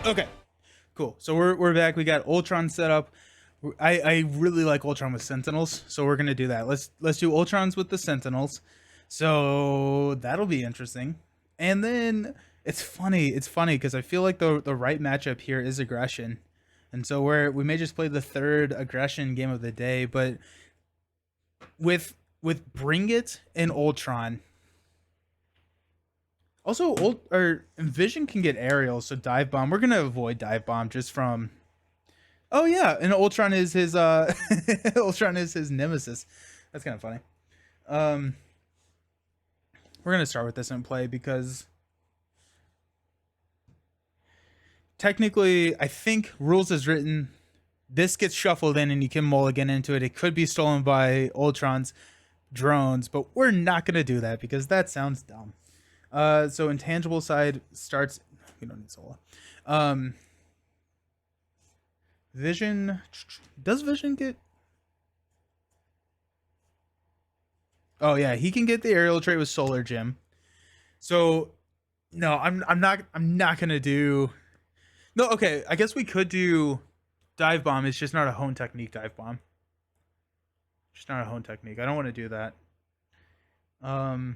Okay, cool. So we're back. We got Ultron set up. I really like Ultron with Sentinels, so we're gonna do that. Let's do Ultrons with the Sentinels. So that'll be interesting. And then it's funny because I feel like the right matchup here is aggression, and so we may just play the third aggression game of the day, but with Bring It and Ultron. Also, Vision can get aerial, so dive bomb. We're gonna avoid dive bomb just from. Oh yeah, and Ultron is his Ultron is his nemesis. That's kind of funny. Um, we're gonna start with this in play because technically, I think rules is written. This gets shuffled in, and you can mulligan into it. It could be stolen by Ultron's drones, but we're not gonna do that because that sounds dumb. So intangible side starts. We don't need Sola. Vision. Does Vision get? Oh yeah, he can get the aerial trait with Solar Gem. So no, I'm not gonna do. No, okay. I guess we could do dive bomb. It's just not a hone technique dive bomb. Just not a hone technique. I don't want to do that. Um,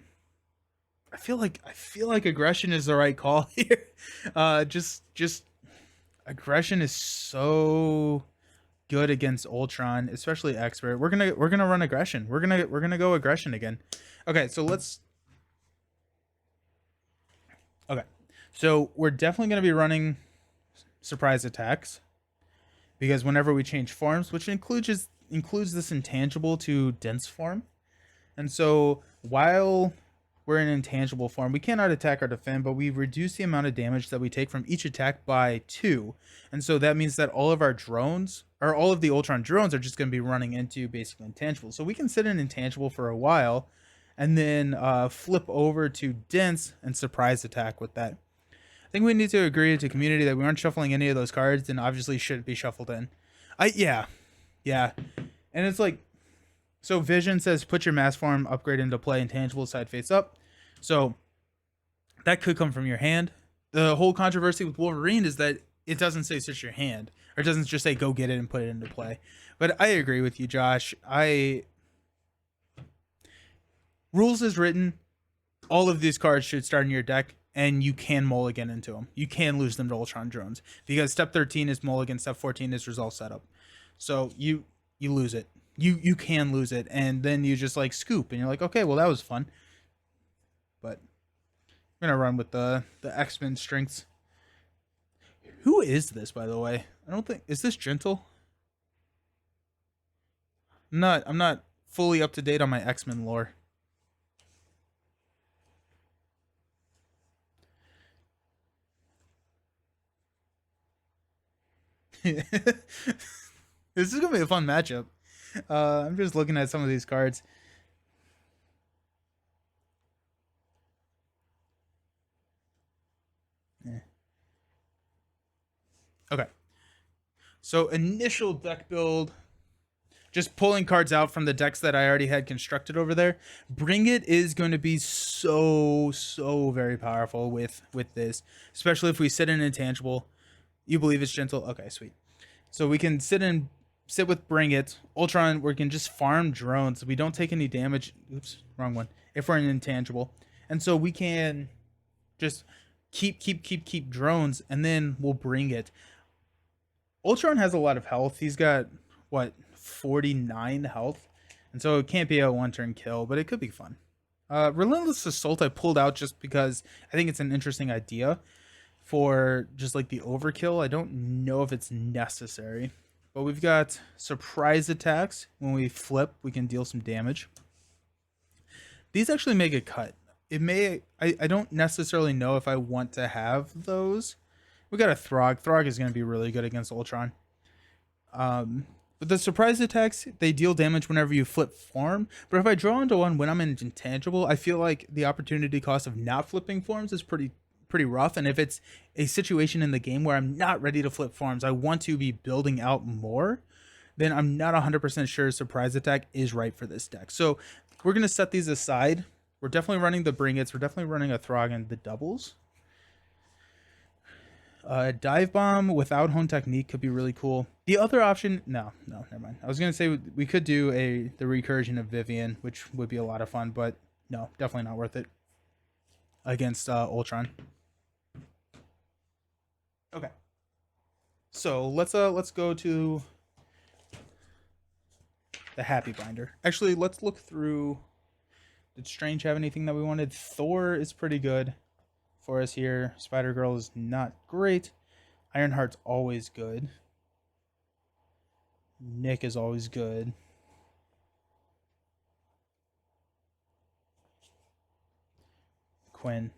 I feel like aggression is the right call here. Just aggression is so good against Ultron, especially expert. We're gonna run aggression. We're gonna go aggression again. Okay, so let's. Okay, so we're definitely gonna be running surprise attacks because whenever we change forms, which includes this intangible to dense form, and so while we're in intangible form, we cannot attack or defend, but we reduce the amount of damage that we take from each attack by 2. And so that means that all of our drones, or all of the Ultron drones, are just going to be running into basically intangible. So we can sit in intangible for a while and then flip over to dense and surprise attack with that. I think we need to agree to community that we aren't shuffling any of those cards and obviously shouldn't be shuffled in. Yeah. And it's like, so Vision says put your mass form upgrade into play, intangible side face up. So that could come from your hand. The whole controversy with Wolverine is that it doesn't say switch your hand, or it doesn't just say go get it and put it into play. But I agree with you, Josh. Rules is written. All of these cards should start in your deck, and you can mulligan into them. You can lose them to Ultron drones because step 13 is mulligan, step 14 is resolve setup. So you lose it. You can lose it, and then you just like scoop, and you're like, okay, well that was fun. But I'm gonna run with the X-Men strengths. Who is this, by the way? I don't think is this Gentle. I'm not fully up to date on my X-Men lore. This is gonna be a fun matchup. I'm just looking at some of these cards. Yeah. Okay. So initial deck build, just pulling cards out from the decks that I already had constructed over there. Bring It is going to be so very powerful with this, especially if we sit in intangible. You believe it's Gentle? Okay, sweet. So we can sit with Bring It. Ultron, we can just farm drones. We don't take any damage. Oops, wrong one. If we're in intangible. And so we can just keep drones, and then we'll Bring It. Ultron has a lot of health. He's got what 49 health, and so it can't be a one-turn kill, but it could be fun. Relentless Assault I pulled out just because I think it's an interesting idea for just like the overkill. I don't know if it's necessary, but we've got surprise attacks. When we flip, we can deal some damage. These actually make a cut. It may, I don't necessarily know if I want to have those. We got a Throg. Throg is going to be really good against Ultron. But the surprise attacks, they deal damage whenever you flip form. But if I draw into one when I'm in intangible, I feel like the opportunity cost of not flipping forms is pretty rough. And if it's a situation in the game where I'm not ready to flip forms, I want to be building out more, then I'm not 100% sure surprise attack is right for this deck. So we're going to set these aside. We're definitely running the Bring Its. We're definitely running a Throg and the doubles. Dive bomb without hone technique could be really cool. The other option, no, never mind. I was gonna say we could do the recursion of Vivian, which would be a lot of fun, but no, definitely not worth it against Ultron. Okay, so let's go to the Happy Binder. Actually, let's look through. Did Strange have anything that we wanted? Thor is pretty good for us here. Spider-Girl is not great. Ironheart's always good. Nick is always good. Quinn.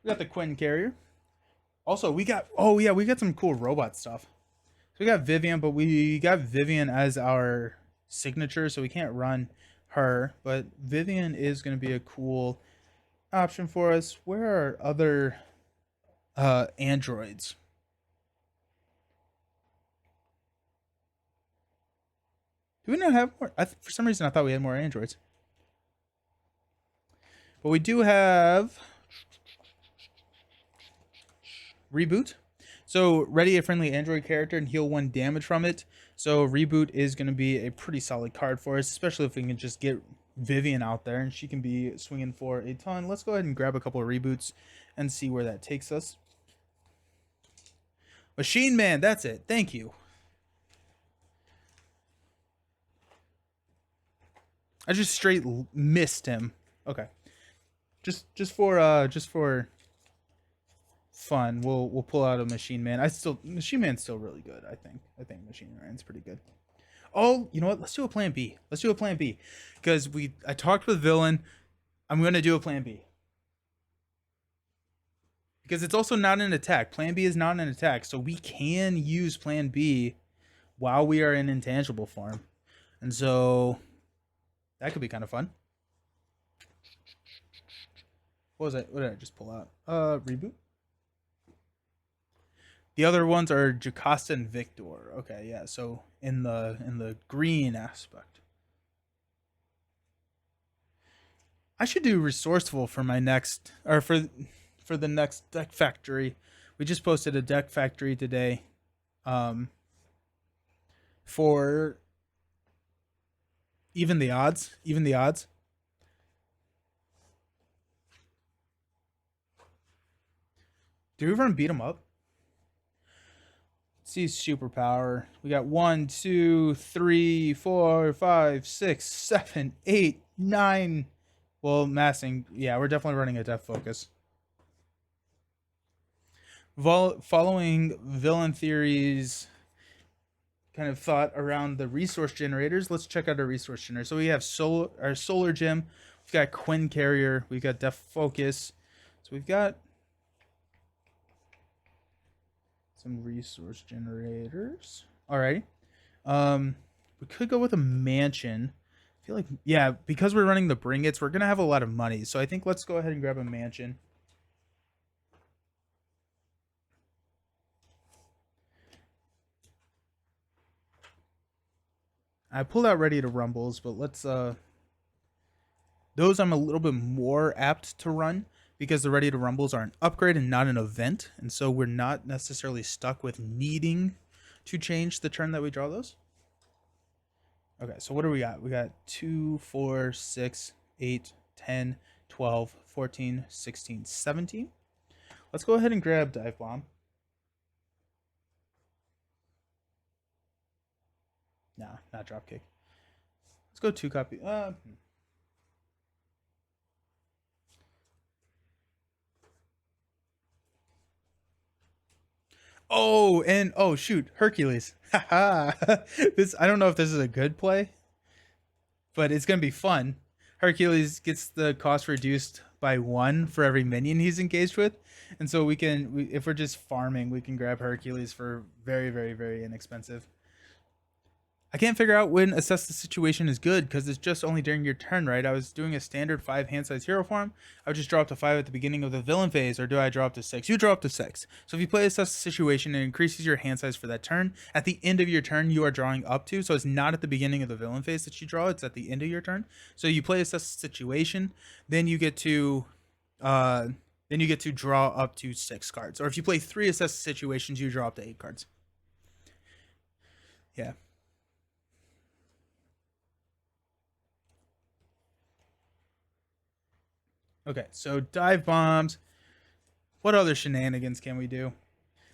We got the Quinn carrier. Also, we got we got some cool robot stuff. So we got Vivian, but we got Vivian as our signature, so we can't run her. But Vivian is going to be a cool option for us. Where are other androids? Do we not have more? For some reason, I thought we had more androids. But we do have Reboot. So ready a friendly android character and heal 1 damage from it. So Reboot is going to be a pretty solid card for us, especially if we can just get Vivian out there and she can be swinging for a ton. Let's go ahead and grab a couple of reboots and see where that takes us. Machine Man, that's it. Thank you. I just straight missed him. Okay. Just for fun, we'll pull out a Machine Man. Machine Man's still really good, I think Machine Man's pretty good. Oh, you know what? Let's do a plan B. Let's do a plan B. Because I talked with Villain. I'm gonna do a plan B. Because it's also not an attack. Plan B is not an attack, so we can use Plan B while we are in intangible form. And so that could be kind of fun. What was that? What did I just pull out? Reboot. The other ones are Jocasta and Victor. Okay, yeah. So in the green aspect, I should do resourceful for my next for the next deck factory. We just posted a deck factory today, for even the odds. Do we run beat 'em up? See superpower. We got 1, 2, 3, 4, 5, 6, 7, 8, 9. Well, massing. Yeah, we're definitely running a depth focus. Following Villain Theory's kind of thought around the resource generators, let's check out our resource generator. So we have our Solar Gem. We've got Quinn Carrier. We've got Depth Focus. So we've got some resource generators. Alrighty. We could go with a mansion. I feel like, yeah, because we're running the Bring It's, we're gonna have a lot of money. So I think let's go ahead and grab a mansion. I pulled out Ready to Rumbles, but let's those I'm a little bit more apt to run because the Ready to Rumbles are an upgrade and not an event, and so we're not necessarily stuck with needing to change the turn that we draw those. Okay, so what do we got? We got 2, 4, 6, 8, 10, 12, 14, 16, 17. Let's go ahead and grab Dive Bomb. Nah, not Dropkick. Let's go 2 copy. Oh, and oh shoot, Hercules. Haha. This, I don't know if this is a good play, but it's gonna be fun. Hercules gets the cost reduced by 1 for every minion he's engaged with, and so if we're just farming, we can grab Hercules for very, very, very inexpensive. I can't figure out when assess the situation is good because it's just only during your turn, right? I was doing a standard 5 hand size hero form. I would just draw up to 5 at the beginning of the villain phase, or do I draw up to 6? You draw up to 6. So if you play assess the situation, it increases your hand size for that turn. At the end of your turn, you are drawing up to. So it's not at the beginning of the villain phase that you draw, it's at the end of your turn. So you play assess the situation, then you get to Then you get to draw up to 6 cards. Or if you play 3 assess situations, you draw up to 8 cards. Yeah. Okay, so dive bombs. What other shenanigans can we do?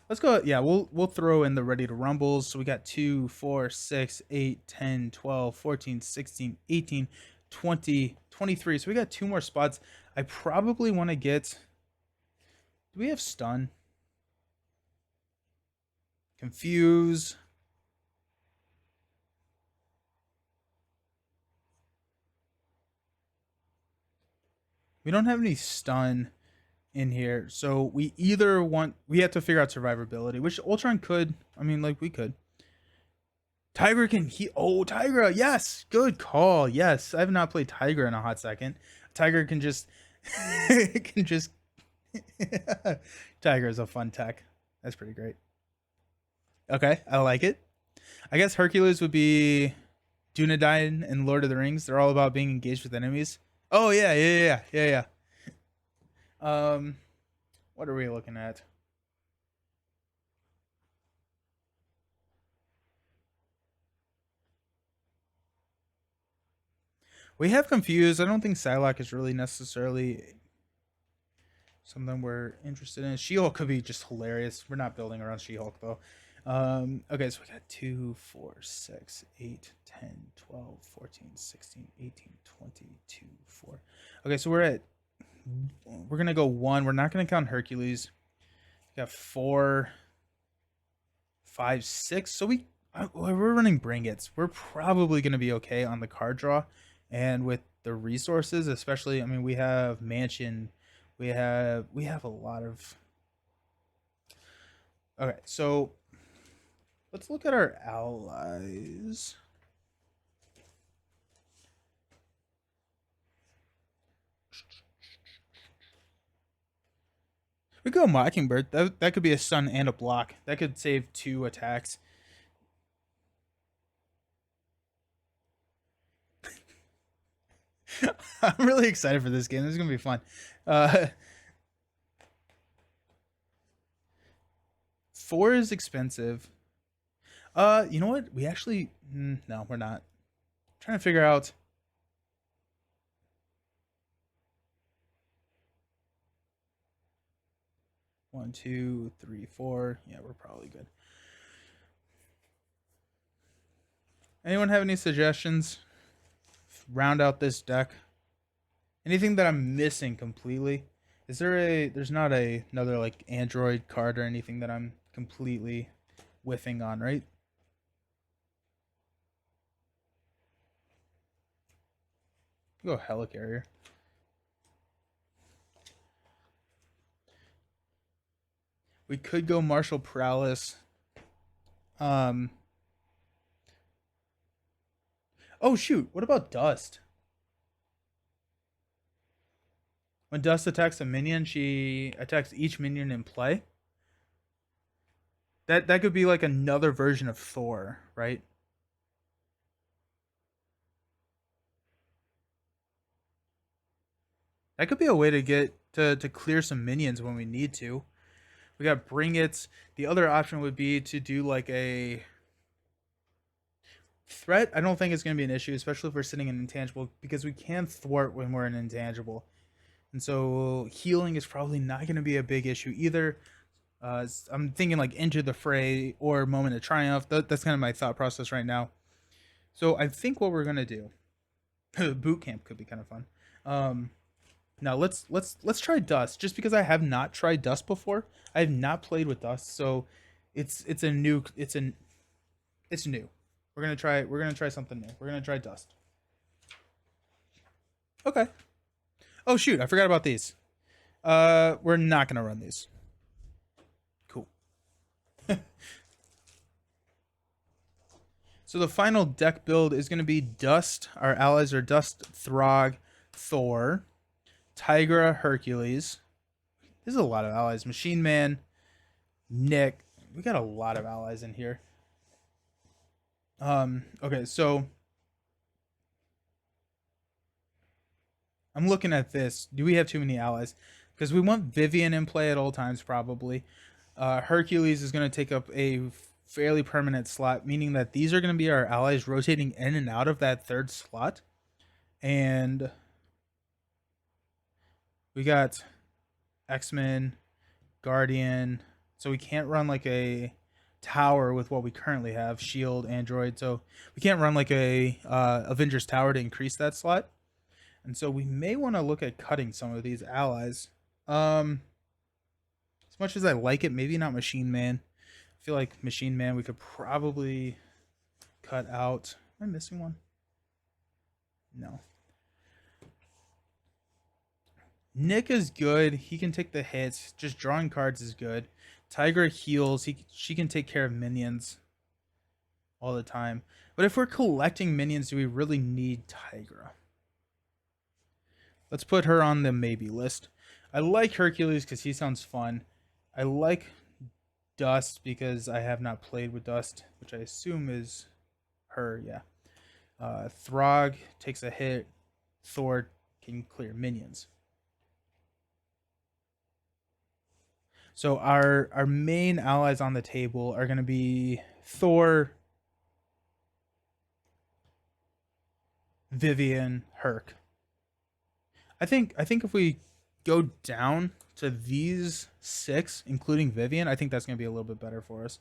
Let's go. Yeah, we'll throw in the ready to rumbles. So we got 2, 4, 6, 8, 10, 12, 14, 16, 18, 20, 23. So we got 2 more spots. I probably want to get. Do we have stun? Confuse. We don't have any stun in here. So we either we have to figure out survivability, which Ultron could. I mean, like, we could. Tiger can Tigra, yes, good call. Yes, I have not played Tiger in a hot second. Tiger can just can just Tiger is a fun tech. That's pretty great. Okay, I like it. I guess Hercules would be Dunedain and Lord of the Rings. They're all about being engaged with enemies. Oh yeah. What are we looking at? We have confused. I don't think Psylocke is really necessarily something we're interested in. She-Hulk could be just hilarious. We're not building around She-Hulk though. Okay, so we got 2, 4, 6, 8, 10, 12, 14, 16, 18, 20, 2, 4. Okay, so we're gonna go 1. We're not gonna count Hercules. We got 4, 5, 6. So we're running Bring It's. We're probably gonna be okay on the card draw, and with the resources, especially. I mean, we have Mansion. We have a lot of. Okay, so let's look at our allies. We go Mockingbird. That could be a stun and a block. That could save 2 attacks. I'm really excited for this game. This is gonna be fun. 4 is expensive. You know what? We actually no, we're not. I'm trying to figure out. One, 2, 3, 4. Yeah, we're probably good. Anyone have any suggestions? Round out this deck. Anything that I'm missing completely? Is there there's not another like Android card or anything that I'm completely whiffing on, right? Go Helicarrier. We could go Martial Prowess. Oh shoot, what about Dust? When Dust attacks a minion, she attacks each minion in play. That could be like another version of Thor, right? That could be a way to get to clear some minions when we need to. We got Bring It. The other option would be to do like a threat. I don't think it's going to be an issue, especially if we're sitting in intangible, because we can thwart when we're in intangible. And so healing is probably not going to be a big issue either. I'm thinking like Enter the Fray or Moment of Triumph. That's kind of my thought process right now. So I think what we're going to do, boot camp could be kind of fun. Now let's try Dust, just because I have not tried Dust before. I have not played with Dust, so it's new. It's new. We're gonna try something new. We're gonna try Dust. Okay. Oh shoot, I forgot about these. We're not gonna run these. Cool. So the final deck build is gonna be Dust. Our allies are Dust, Throg, Thor, Tigra, Hercules. There's a lot of allies. Machine Man, Nick. We got a lot of allies in here. Okay, so I'm looking at this. Do we have too many allies? because we want Vivian in play at all times probably. Hercules is going to take up a fairly permanent slot, meaning that these are going to be our allies rotating in and out of that third slot. And we got X-Men, Guardian, so we can't run like a tower with what we currently have, Shield, Android, so we can't run like a Avengers Tower to increase that slot. And so we may want to look at cutting some of these allies. As much as I like it, maybe not Machine Man. I feel like Machine Man we could probably cut out. Am I missing one? No. Nick is good. He can take the hits. Just drawing cards is good. Tigra heals. She can take care of minions all the time. But if we're collecting minions, do we really need Tigra? Let's put her on the maybe list. I like Hercules because he sounds fun. I like Dust because I have not played with Dust, which I assume is her, yeah. Throg takes a hit. Thor can clear minions. So our main allies on the table are going to be Thor, Vivian, Herc. I think if we go down to these 6, including Vivian, I think that's going to be a little bit better for us.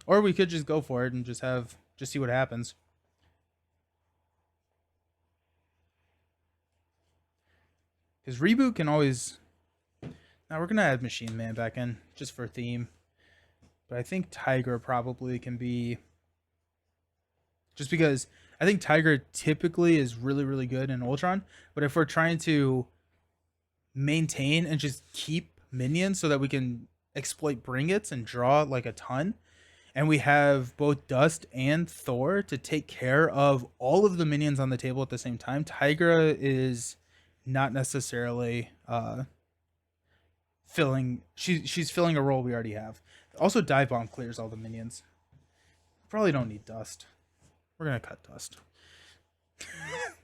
Or we could just go for it and just see what happens. Because Reboot can always... Now we're going to add Machine Man back in, just for theme. But I think Tiger probably can be... Just because I think Tiger typically is really, really good in Ultron. But if we're trying to maintain and just keep minions so that we can exploit Bringits and draw like a ton, and we have both Dust and Thor to take care of all of the minions on the table at the same time, Tigra is not necessarily she's filling a role we already have. Also, Dive Bomb clears all the minions. Probably don't need Dust. We're gonna cut Dust.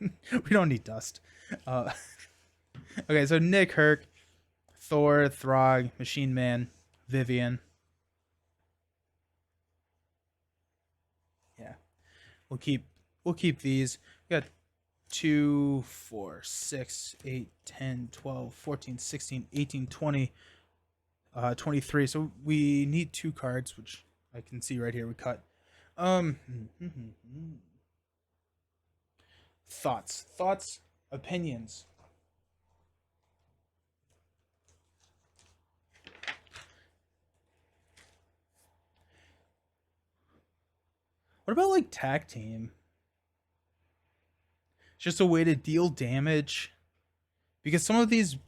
We don't need Dust. Okay, so Nick, Herc, Thor, Throg, Machine Man, Vivian. Yeah, we'll keep these. We got 2, 4, 6, 8, 10, 12, 14, 16, 18, 20, 23. So we need 2 cards, which I can see right here. We cut. Thoughts, opinions. What about like tag team? It's just a way to deal damage, because some of these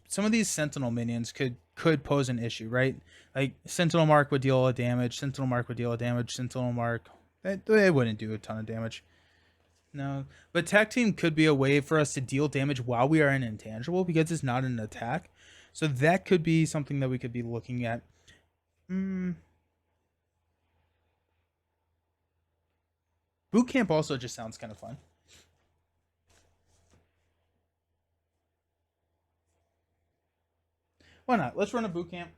Sentinel minions could pose an issue, right? Like Sentinel Mark would deal a damage, Sentinel Mark would deal a damage, Sentinel Mark they wouldn't do a ton of damage. No, but tag team could be a way for us to deal damage while we are in intangible because it's not an attack. So that could be something that we could be looking at. Boot camp also just sounds kind of fun. Why not? Let's run a boot camp.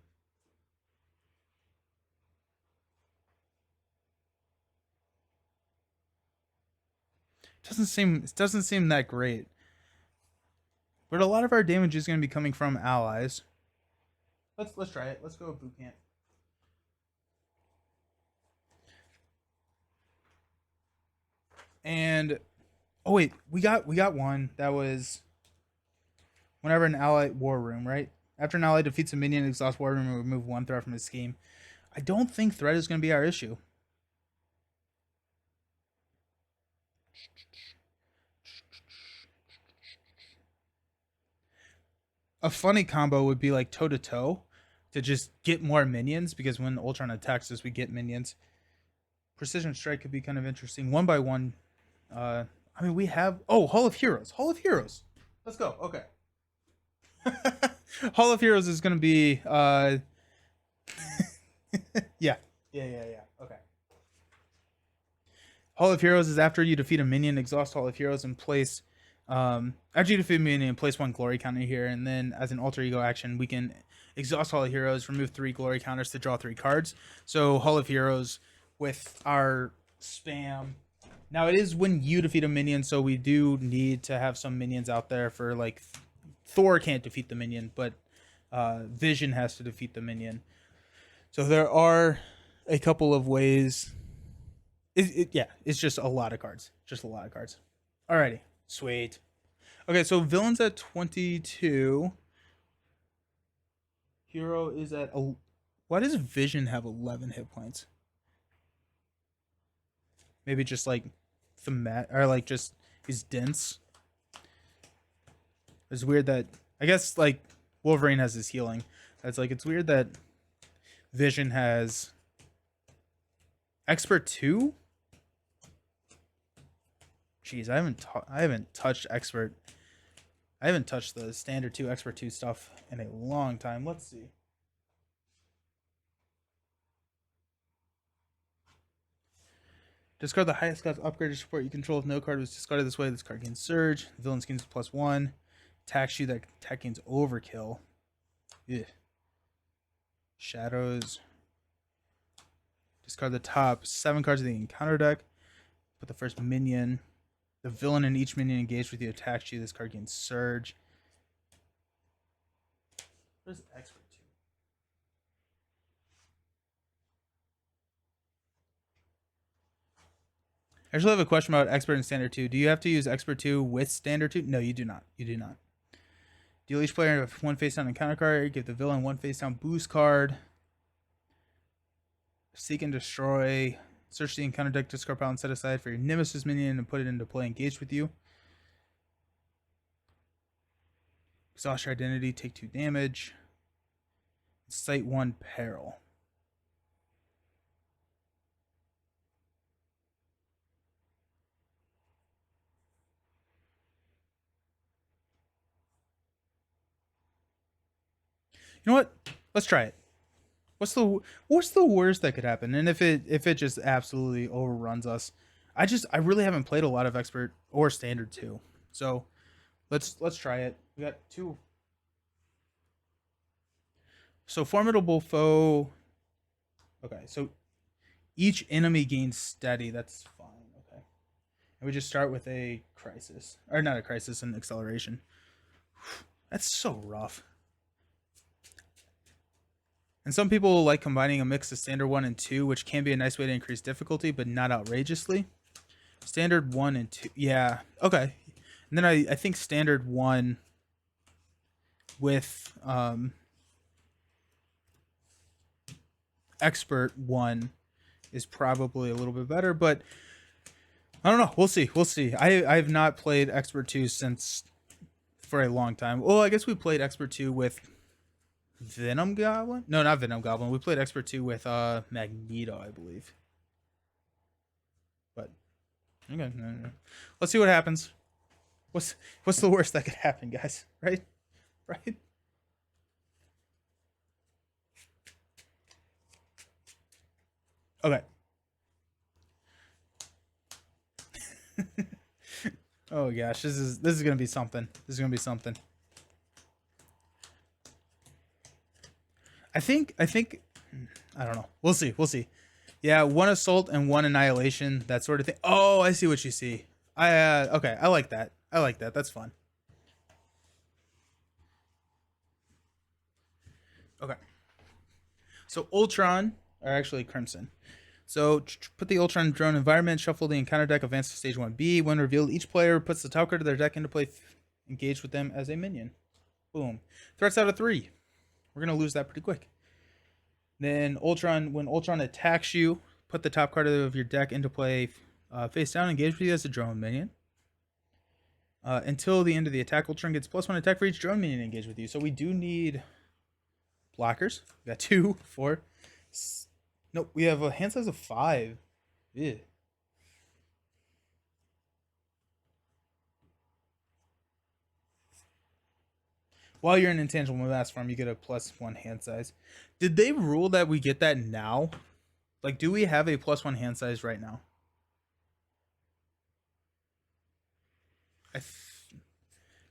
It doesn't seem that great. But a lot of our damage is going to be coming from allies. Let's try it. Let's go with boot camp. And oh wait, we got one that was whenever an ally war room, right? After an ally defeats a minion, exhausts war room, and remove 1 threat from his scheme. I don't think threat is going to be our issue. A funny combo would be like toe to toe to just get more minions, because when Ultron attacks us, we get minions. Precision strike could be kind of interesting. 1 by 1. I mean, we have Hall of Heroes. Hall of Heroes. Let's go. Okay. Hall of Heroes is gonna be yeah. Okay. Hall of Heroes is after you defeat a minion, exhaust Hall of Heroes, and place After you defeat a minion, place 1 glory counter here, and then as an alter ego action, we can exhaust Hall of Heroes, remove 3 glory counters to draw 3 cards. So Hall of Heroes with our spam. Now it is when you defeat a minion, so we do need to have some minions out there for like Thor can't defeat the minion, but Vision has to defeat the minion. So there are a couple of ways. It's just a lot of cards. Just a lot of cards. Alrighty. Sweet. Okay, so villain's at 22. Hero is at... Why does Vision have 11 hit points? Maybe just like Thematic, or like just he's dense. It's weird that... I guess like Wolverine has his healing. It's weird that Vision has Expert 2? Jeez, I haven't touched Expert. I haven't touched the Standard 2, Expert 2 stuff in a long time. Let's see. Discard the highest cost upgrade to support you control. If no card was discarded this way, this card gains Surge. The villain gains +1. Attacks you, that attack gains Overkill. Ugh. Shadows. Discard the top 7 cards of the encounter deck. Put the first minion. The villain and each minion engaged with you attacks you. This card gains Surge. What is Expert 2? I actually have a question about Expert and Standard 2. Do you have to use Expert 2 with Standard 2? No, you do not. You do not. Deal each player 1 face down encounter card. Give the villain 1 face down boost card. Seek and destroy. Search the encounter deck, discard pile, and set aside for your Nemesis minion and put it into play engaged with you. Exhaust your identity, take 2 damage. Cite 1 peril. You know what? Let's try it. What's the worst that could happen? And if it just absolutely overruns us, I really haven't played a lot of Expert or Standard 2. So let's try it. We got 2. So Formidable Foe. Okay, so each enemy gains steady. That's fine. Okay. And we just start with a crisis. Or not a crisis, an acceleration. That's so rough. And some people like combining a mix of Standard 1 and 2, which can be a nice way to increase difficulty, but not outrageously. Standard 1 and 2. Yeah, okay. And then I think Standard 1 with Expert 1 is probably a little bit better, but I don't know. We'll see. We'll see. I have not played Expert 2 for a long time. Well, I guess we played Expert 2 with Venom Goblin? No, not Venom Goblin. We played Expert 2 with Magneto, I believe. But okay, no. Let's see what happens. What's the worst that could happen, guys? Right? Right? Okay. Oh gosh, this is gonna be something. This is gonna be something. I think I don't know. We'll see. We'll see. Yeah, 1 assault and 1 annihilation, that sort of thing. Oh, I see what you see. Okay, I like that. I like that. That's fun. Okay. So Ultron, or actually Crimson. So put the Ultron drone environment, shuffle the encounter deck, advance to stage 1B. When revealed, each player puts the top card of their deck into play, engaged with them as a minion. Boom. Threats out of 3. We're going to lose that pretty quick. Then when Ultron attacks you, put the top card of your deck into play face down, engage with you as a drone minion. Until the end of the attack, Ultron gets +1 attack for each drone minion engaged with you. So we do need blockers. We got 2, 4. Nope, we have a hand size of 5. Yeah. While you're in Intangible Mass form, you get a +1 hand size. Did they rule that we get that now? Like, do we have a +1 hand size right now?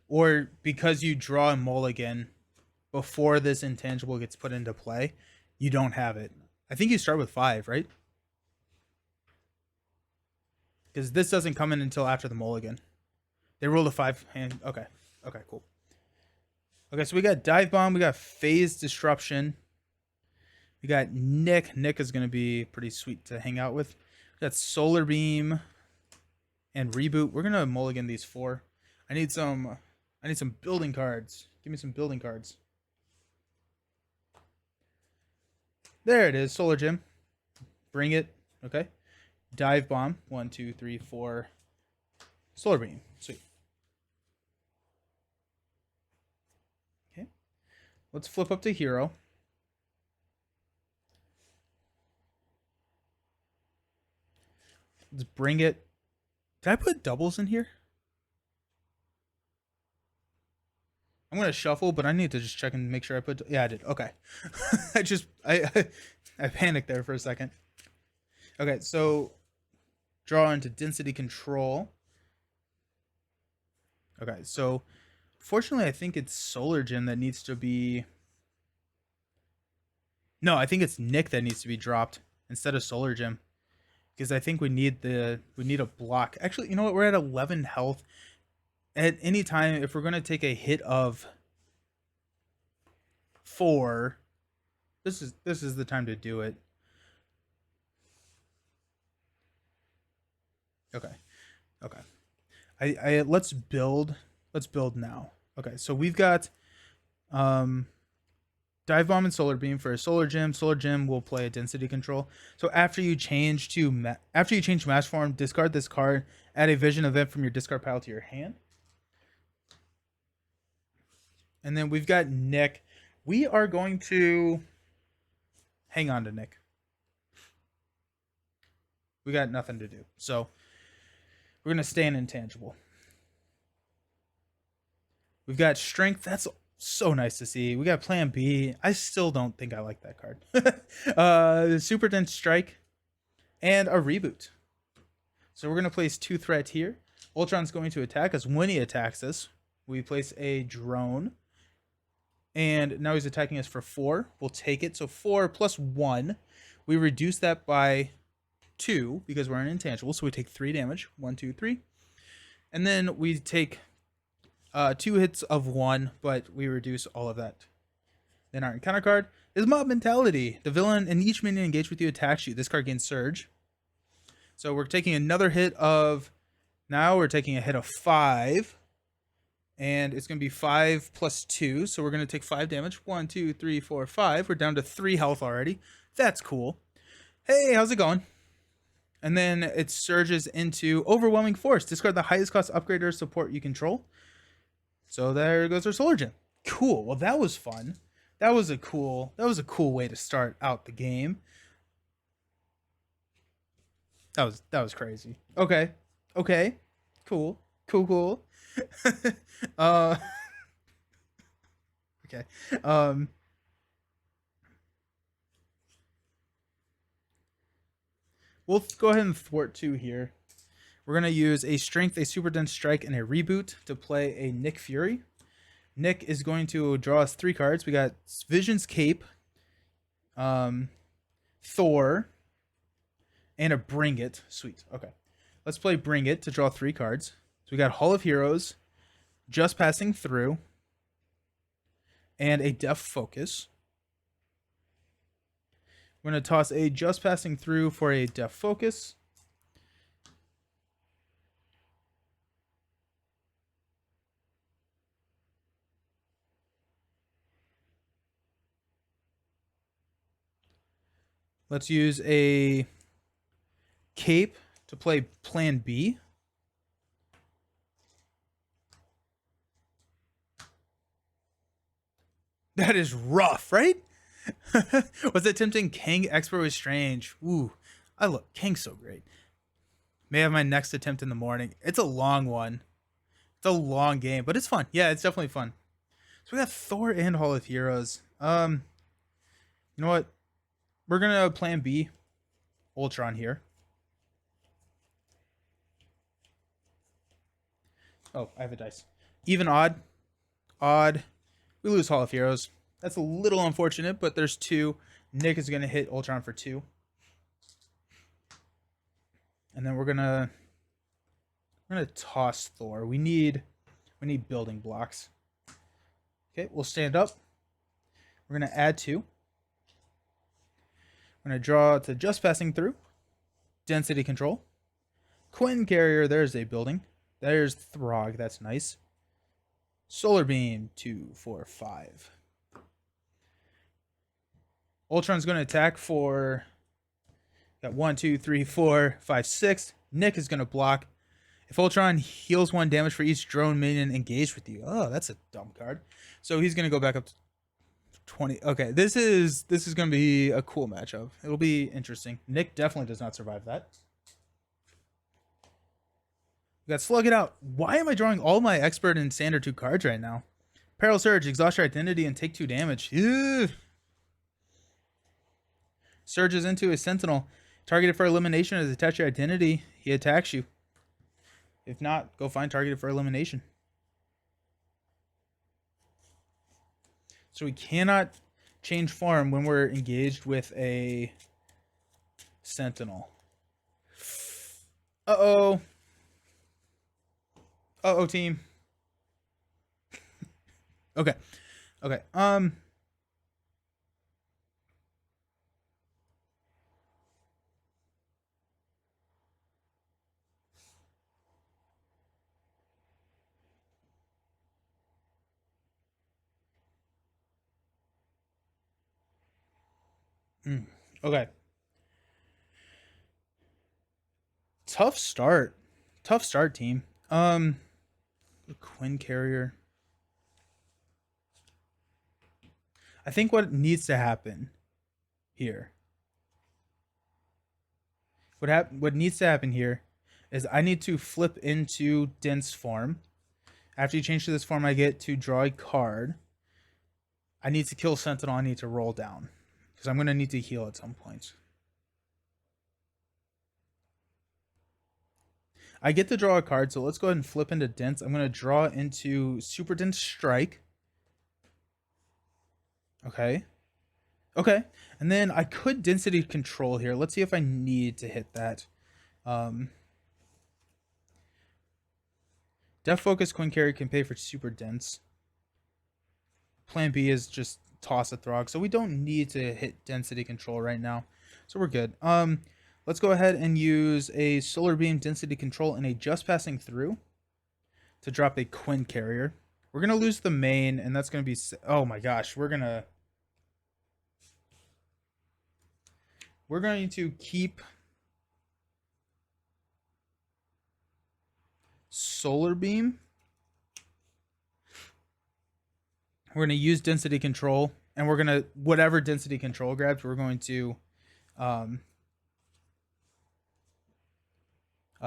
or because you draw a mulligan before this intangible gets put into play, you don't have it. I think you start with 5, right? Because this doesn't come in until after the mulligan. They rolled a 5 hand. Okay. Okay, cool. Okay, so we got Dive Bomb. We got Phase Disruption. We got Nick. Nick is going to be pretty sweet to hang out with. We got Solar Beam and Reboot. We're going to mulligan these 4. I need some building cards. Give me some building cards. There it is. Solar Gem. Bring it. Okay. Dive Bomb. 1, 2, 3, 4. Solar Beam. Sweet. Okay. Let's flip up to Hero. Let's bring it. Did I put doubles in here? I'm gonna shuffle, but I need to just check and make sure I put. Yeah, I did. Okay. I panicked there for a second. Okay, so draw into density control. Okay, so fortunately, I think it's Solar Gem that needs to be. No, I think it's Nick that needs to be dropped instead of Solar Gem, because I think we need a block. Actually, you know what? We're at 11 health. At any time, if we're gonna take a hit of 4, this is the time to do it. Okay. Okay. I let's build now. Okay, so we've got Dive Bomb and Solar Beam for a Solar Gem. Solar Gem will play a density control. So after you change Mass Form, discard this card, add a Vision event from your discard pile to your hand. And then we've got Nick. We are going to hang on to Nick. We got nothing to do. So we're going to stay in Intangible. We've got Strength. That's so nice to see. We got Plan B. I still don't think I like that card. Super Dense Strike and a Reboot. So we're going to place 2 threat here. Ultron's going to attack us. When he attacks us, we place a drone. And now he's attacking us for 4. We'll take it. So 4 plus 1. We reduce that by 2 because we're an intangible. So we take 3 damage. 1, 2, 3. And then we take 2 hits of 1, but we reduce all of that. Then our encounter card is Mob Mentality. The villain and each minion engaged with you attacks you. This card gains Surge. So we're taking another hit of... Now we're taking a hit of 5. And it's going to be 5 plus 2. So we're going to take 5 damage. 1, 2, 3, 4, 5. We're down to 3 health already. That's cool. Hey, how's it going? And then it surges into Overwhelming Force. Discard the highest cost upgrade or support you control. So there goes our Solar Gem. Cool. Well, that was fun. That was a cool way to start out the game. That was crazy. Okay. Cool. Okay. We'll go ahead and thwart 2 here. We're going to use a Strength, a Super Dense Strike, and a Reboot to play a Nick Fury. Nick is going to draw us 3 cards. We got Vision's Cape, Thor, and a Bring It. Sweet. Okay. Let's play Bring It to draw 3 cards. So we got Hall of Heroes, Just Passing Through, and a Deaf Focus. We're going to toss a Just Passing Through for a Deaf Focus. Let's use a Cape to play Plan B. That is rough, right? Was it tempting? Kang Expert was strange. Ooh, I look Kang's so great. May have my next attempt in the morning. It's a long one. It's a long game, but it's fun. Yeah, it's definitely fun. So we got Thor and Hall of Heroes. You know what? We're gonna Plan B Ultron here. Oh, I have a dice. Even, odd. Odd. We lose Hall of Heroes. That's a little unfortunate, but there's 2. Nick is going to hit Ultron for 2. And then we're gonna toss Thor. We need building blocks. Okay, we'll stand up. We're gonna add 2. We're gonna draw to just passing through. Density control. Quinn carrier, there's a building. There's Throg, that's nice. Solar beam, 2, 4, 5. Ultron's gonna attack for, got 1, 2, 3, 4, 5, 6. Nick is gonna block. If Ultron heals 1 damage for each drone minion engaged with you. Oh, that's a dumb card. So he's gonna go back up to 20. Okay, this is gonna be a cool matchup. It'll be interesting. Nick definitely does not survive that. We got Slug It Out. Why am I drawing all my Expert and Standard 2 cards right now? Peril Surge, exhaust your identity and take 2 damage. Ew. Surges into a Sentinel. Targeted for elimination is attach your identity. He attacks you. If not, go find targeted for elimination. So we cannot change form when we're engaged with a Sentinel. Uh-oh. Uh-oh, team. Okay. Okay. Okay. Tough start. Tough start, team. The Quinn carrier. I think what needs to happen here. What needs to happen here is I need to flip into dense form. After you change to this form, I get to draw a card. I need to kill Sentinel. I need to roll down because I'm going to need to heal at some point. I get to draw a card, so let's go ahead and flip into dense. I'm going to draw into super dense strike. Okay. Okay. And then I could density control here. Let's see if I need to hit that. Def Focus Quinn Carry can pay for super dense. Plan B is just toss a Throg. So we don't need to hit density control right now. So we're good. Let's go ahead and use a Solar Beam density control and a just passing through to drop a Quinn carrier. We're going to lose the main, and that's going to be... Oh my gosh, we're going to keep Solar Beam. We're going to use density control, and we're going to, whatever density control grabs, we're going to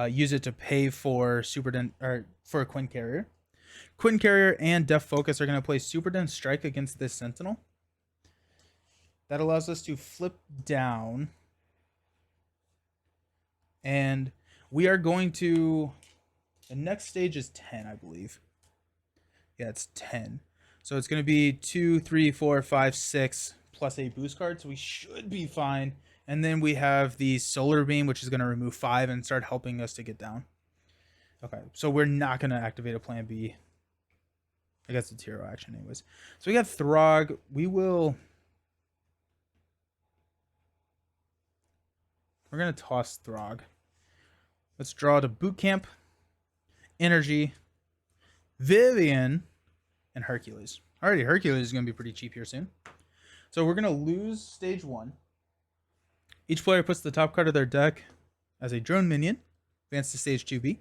use it to pay for for a Quinn carrier. Quinn carrier and Def Focus are going to play super dense strike against this Sentinel. That allows us to flip down, and we are going to, the next stage is 10, I believe. Yeah, it's 10. So it's going to be 2, 3, 4, 5, 6 plus a boost card. So we should be fine. And then we have the Solar Beam, which is going to remove 5 and start helping us to get down. Okay, so we're not going to activate a plan B. I guess it's hero action anyways. So we got Throg. We're going to toss Throg. Let's draw to Boot Camp, Energy, Vivian, and Hercules. Alrighty, Hercules is going to be pretty cheap here soon. So we're going to lose stage 1. Each player puts the top card of their deck as a drone minion. Advance to stage 2B.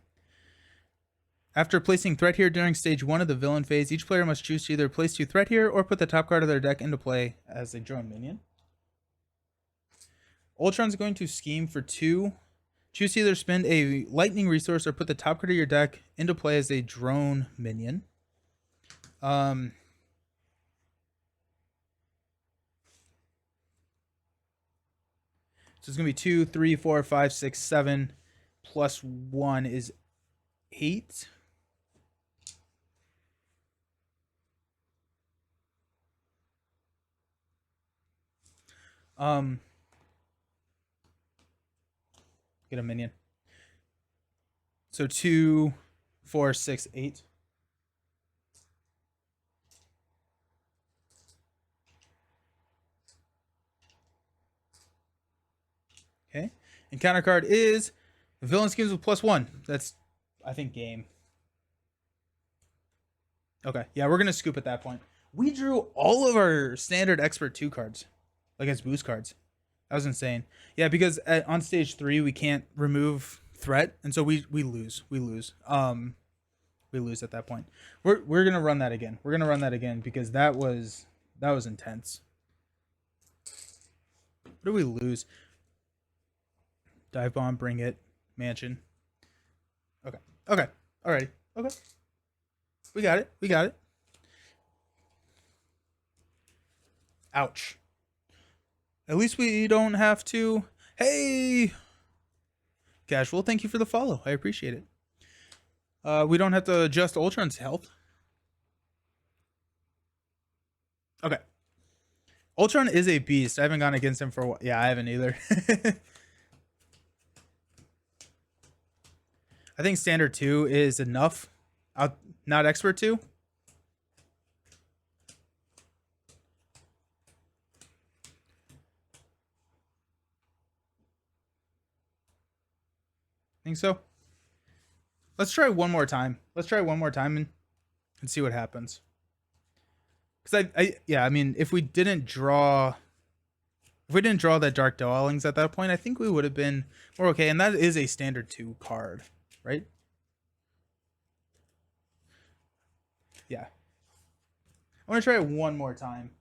After placing threat here during stage 1 of the villain phase, each player must choose to either place 2 threat here or put the top card of their deck into play as a drone minion. Ultron's going to scheme for 2. Choose to either spend a lightning resource or put the top card of your deck into play as a drone minion. So it's going to be 2, 3, 4, 5, 6, 7, plus 1 is 8. Um, get a minion. So 2, 4, 6, 8. Okay. Encounter card is villain schemes with +1. That's, I think, game. Okay. Yeah, we're gonna scoop at that point. We drew all of our standard expert 2 cards, like as boost cards. That was insane. Yeah, because on stage 3 we can't remove threat, and so we lose. We lose. We lose at that point. We're gonna run that again. We're gonna run that again because that was intense. What do we lose? Dive bomb, bring it, mansion. Okay. Okay. Alrighty. Okay. We got it. We got it. Ouch. At least we don't have to. Hey, Casual, thank you for the follow. I appreciate it. We don't have to adjust Ultron's health. Okay. Ultron is a beast. I haven't gone against him for a while. Yeah, I haven't either. I think standard 2 is enough. Not expert 2. Think so? Let's try one more time. Let's try one more time and see what happens. Because I mean, if we didn't draw that Dark Dwellings at that point, I think we would have been more okay. And that is a standard 2 card, right? Yeah. I want to try it one more time.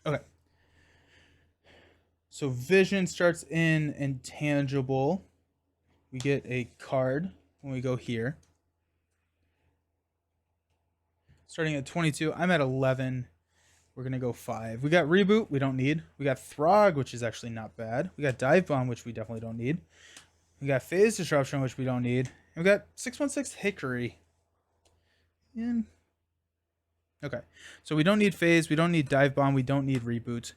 Okay. So vision starts in intangible. We get a card when we go here. Starting at 22. I'm at 11. We're going to go 5. We got reboot. We don't need. We got Throg, which is actually not bad. We got dive bomb, which we definitely don't need. We got phase disruption, which we don't need. And we got 616 hickory. And okay. So we don't need phase. We don't need dive bomb. We don't need reboot.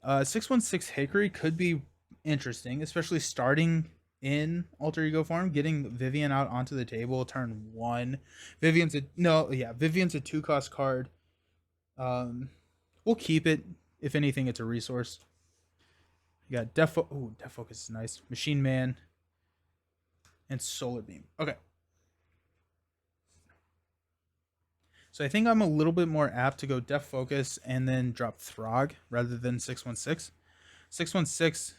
616 hickory could be interesting, especially starting in alter ego form, getting Vivian out onto the table turn 1. Vivian's a 2-cost card. We'll keep it. If anything, it's a resource. You got Death Focus is nice. Machine Man and Solar Beam. Okay. So I think I'm a little bit more apt to go Death Focus and then drop Throg rather than 616. 616,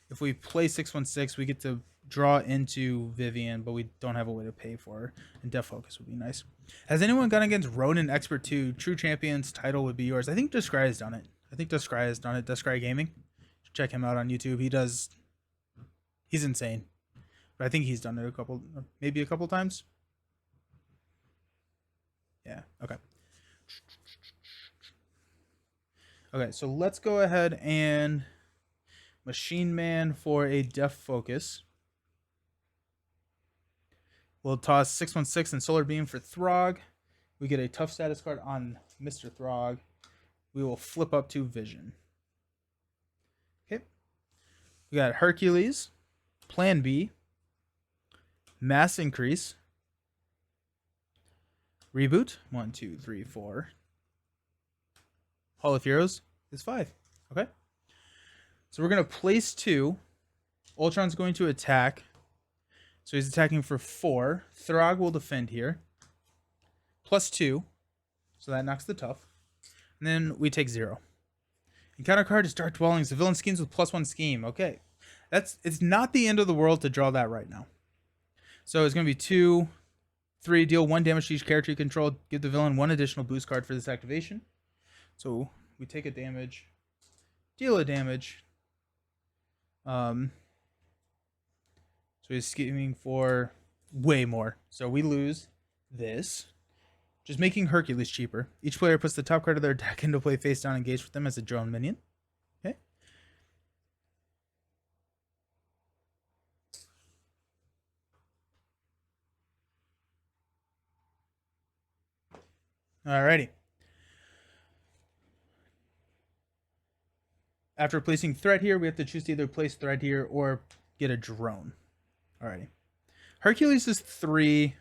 if we play 616, we get to draw into Vivian, but we don't have a way to pay for her. And Death Focus would be nice. Has anyone gone against Ronin Expert 2? True Champions title would be yours. I think Descry has done it. Descry Gaming. Check him out on YouTube. He's insane. But I think he's done it maybe a couple times. Yeah, okay. Okay, so let's go ahead and Machine Man for a Death Focus. We'll toss 616 and Solar Beam for Throg. We get a tough status card on Mr. Throg. We will flip up to Vision. Okay. We got Hercules, Plan B, Mass Increase, Reboot, 1, 2, 3, 4. Hall of Heroes is 5. Okay. So we're going to place 2. Ultron's going to attack. So he's attacking for 4. Throg will defend here. +2. So that knocks the tough. And then we take 0. Encounter card is Dark Dwellings. The villain schemes with +1 scheme. Okay. It's not the end of the world to draw that right now. So it's going to be 2, 3, deal 1 damage to each character you control. Give the villain 1 additional boost card for this activation. So we take a damage, deal a damage. So he's scheming for way more. So we lose this, just making Hercules cheaper. Each player puts the top card of their deck into play face down, engaged with them as a drone minion. Okay. Alrighty. After placing threat here, we have to choose to either place threat here or get a drone. Alrighty. Hercules is 3.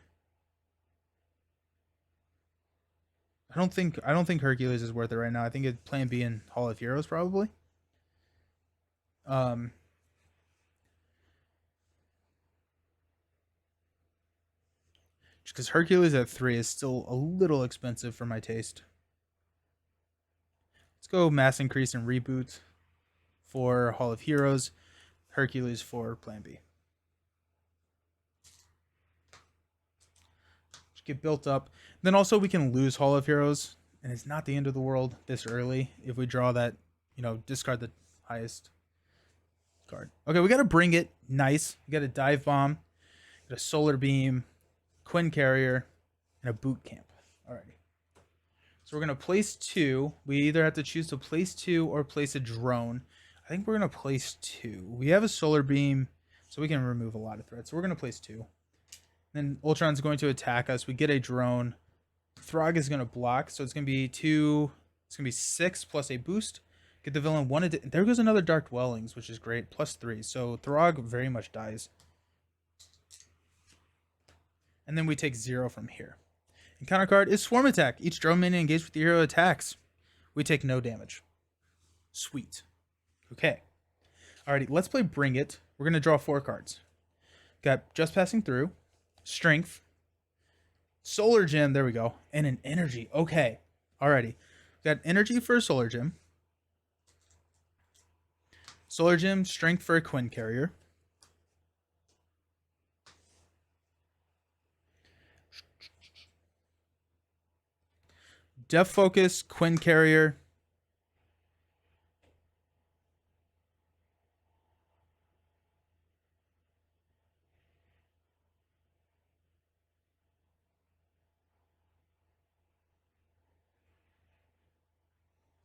I don't think Hercules is worth it right now. I think it's plan B and Hall of Heroes probably. Just because Hercules at 3 is still a little expensive for my taste. Let's go mass increase and reboot for Hall of Heroes. Hercules for plan B. Just get built up. Then also we can lose Hall of Heroes, and it's not the end of the world this early if we draw that, discard the highest card. Okay, we got to bring it. Nice. We got a dive bomb, got a solar beam, Quinn Carrier, and a boot camp. Alrighty. So we're going to place 2. We either have to choose to place 2 or place a drone. I think we're going to place 2. We have a solar beam, so we can remove a lot of threats. So we're going to place 2. Then Ultron's going to attack us. We get a drone. Throg is going to block, so it's going to be 2. It's going to be 6 plus a boost. Get the villain 1. There goes another Dark Dwellings, which is great. Plus 3. So Throg very much dies. And then we take 0 from here. And counter card is Swarm Attack. Each drone minion engaged with the hero attacks. We take no damage. Sweet. Okay. Alrighty, let's play Bring It. We're going to draw 4 cards. Got Just Passing Through, Strength, Solar Gem, there we go, and an Energy. Okay. Alrighty. Got Energy for a Solar Gem. Solar Gem, Strength for a Quinn Carrier. Depth Focus, Quinn Carrier.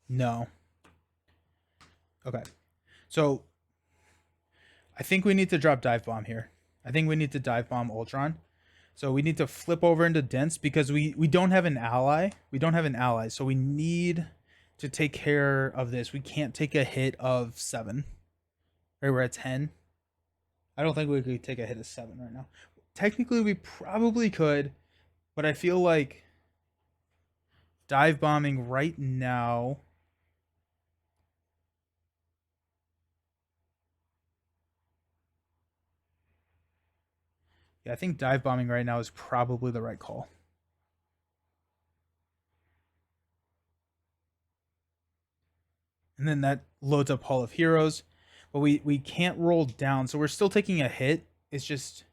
No. Okay. So I think we need to drop Dive Bomb here. I think we need to Dive Bomb Ultron. So we need to flip over into Dense because we don't have an ally. We don't have an ally. So we need to take care of this. We can't take a hit of 7. Right, we're at 10. I don't think we could take a hit of 7 right now. Technically, we probably could. But I feel like Dive Bombing right now... Yeah, I think Dive Bombing right now is probably the right call. And then that loads up Hall of Heroes. But we can't roll down, so we're still taking a hit. It's just...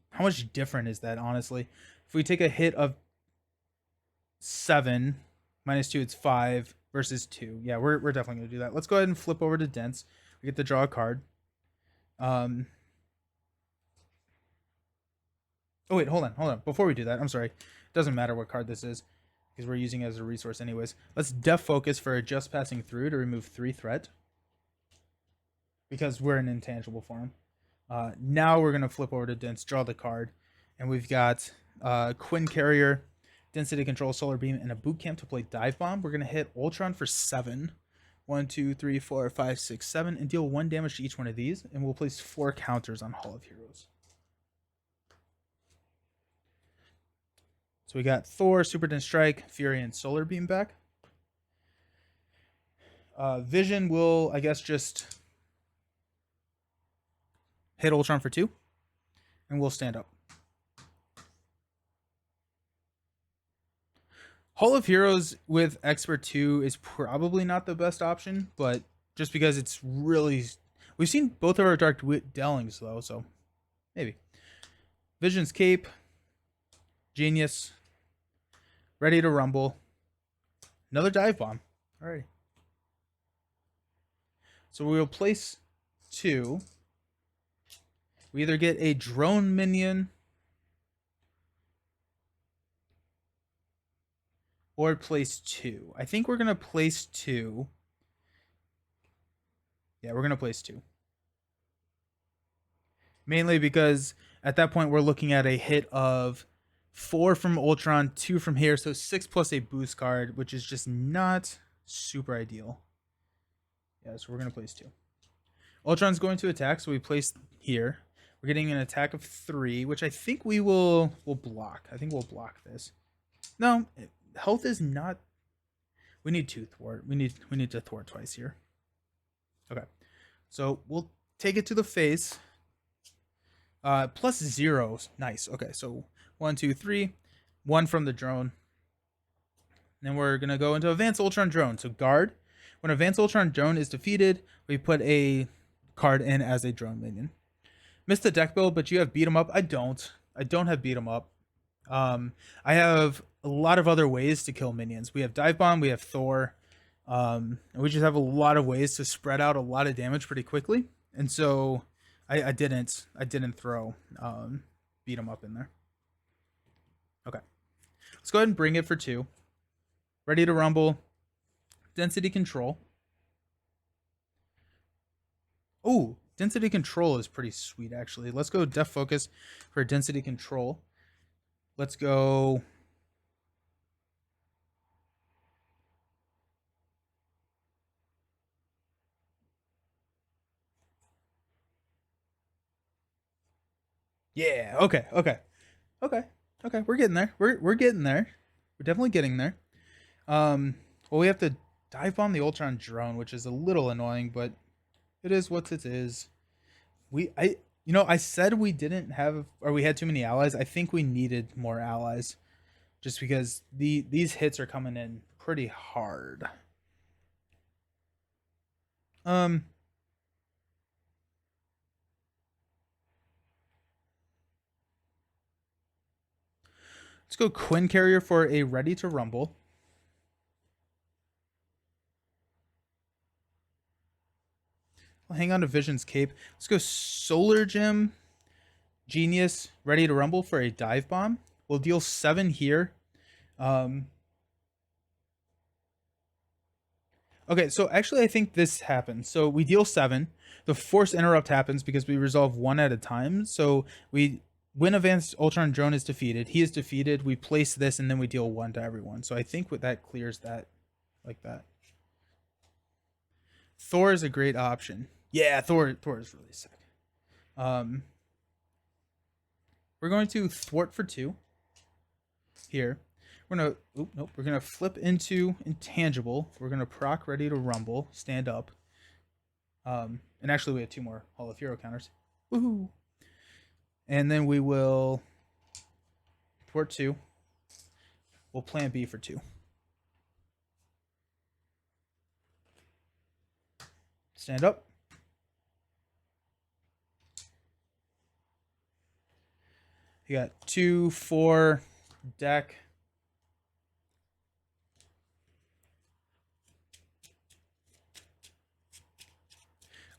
How much different is that, honestly? If we take a hit of 7, minus 2, it's 5, versus 2. Yeah, we're definitely going to do that. Let's go ahead and flip over to Dense. We get to draw a card. Oh, wait, hold on. Before we do that, I'm sorry. It doesn't matter what card this is, because we're using it as a resource anyways. Let's Depth Focus for Just Passing Through to remove 3 threat, because we're an intangible for him. Now we're going to flip over to Dense, draw the card, and we've got Quinn Carrier, Density Control, Solar Beam, and a Boot Camp to play Dive Bomb. We're going to hit Ultron for 7. 1, 2, 3, 4, 5, 6, 7, and deal 1 damage to each one of these, and we'll place 4 counters on Hall of Heroes. So we got Thor, Super Dense Strike, Fury, and Solar Beam back. Vision will, I guess, just hit Ultron for 2, and we'll stand up. Hall of Heroes with Expert 2 is probably not the best option, but just because it's really... We've seen both of our Dark Dwellings, though, so maybe. Vision's Cape, Genius, Ready to Rumble, another Dive Bomb. Alright. So we will place 2. We either get a drone minion or place 2. I think we're going to place 2. Yeah, we're going to place 2. Mainly because at that point we're looking at a hit of 4 from Ultron, 2 from here, so 6 plus a boost card, which is just not super ideal. Yeah, so we're gonna place 2. Ultron's going to attack, so we place here. We're getting an attack of 3, which I think we'll block. I think we'll block this. No, health is not. We need 2 thwart. We need to thwart twice here. Okay, so we'll take it to the face. Plus 0. Nice. Okay, so 1, 2, 3. 1 from the drone. And then we're gonna go into Advanced Ultron Drone. So guard. When Advanced Ultron Drone is defeated, we put a card in as a drone minion. Missed the deck build, but you have beat 'em up. I don't have beat 'em up. I have a lot of other ways to kill minions. We have Dive Bomb, we have Thor, and we just have a lot of ways to spread out a lot of damage pretty quickly. And so I didn't throw beat 'em up in there. Okay, let's go ahead and bring it for 2. Ready to rumble. Density control. Oh, density control is pretty sweet, actually. Let's go def focus for density control. Let's go. Yeah. Okay. We're getting there. We're getting there. We're definitely getting there. Well, we have to dive bomb the Ultron drone, which is a little annoying, but it is what it is. I said we didn't have, or we had too many allies. I think we needed more allies, just because these hits are coming in pretty hard. Let's go Quinn Carrier for a Ready to Rumble. I'll hang on to Vision's Cape. Let's go Solar Gem, Genius, Ready to Rumble for a Dive Bomb. We'll deal 7 here. Okay, so actually I think this happens. So we deal 7. The Force Interrupt happens because we resolve 1 at a time. So when Advanced Ultron Drone is defeated, he is defeated. We place this and then we deal 1 to everyone. So I think that clears that like that. Thor is a great option. Yeah, Thor is really sick. We're going to thwart for 2 here. We're gonna flip into intangible. We're gonna proc Ready to Rumble, stand up. And actually we have 2 more Hall of Hero counters. Woohoo! And then we will thwart 2. We'll plan B for 2. Stand up. You got 2, 4, deck.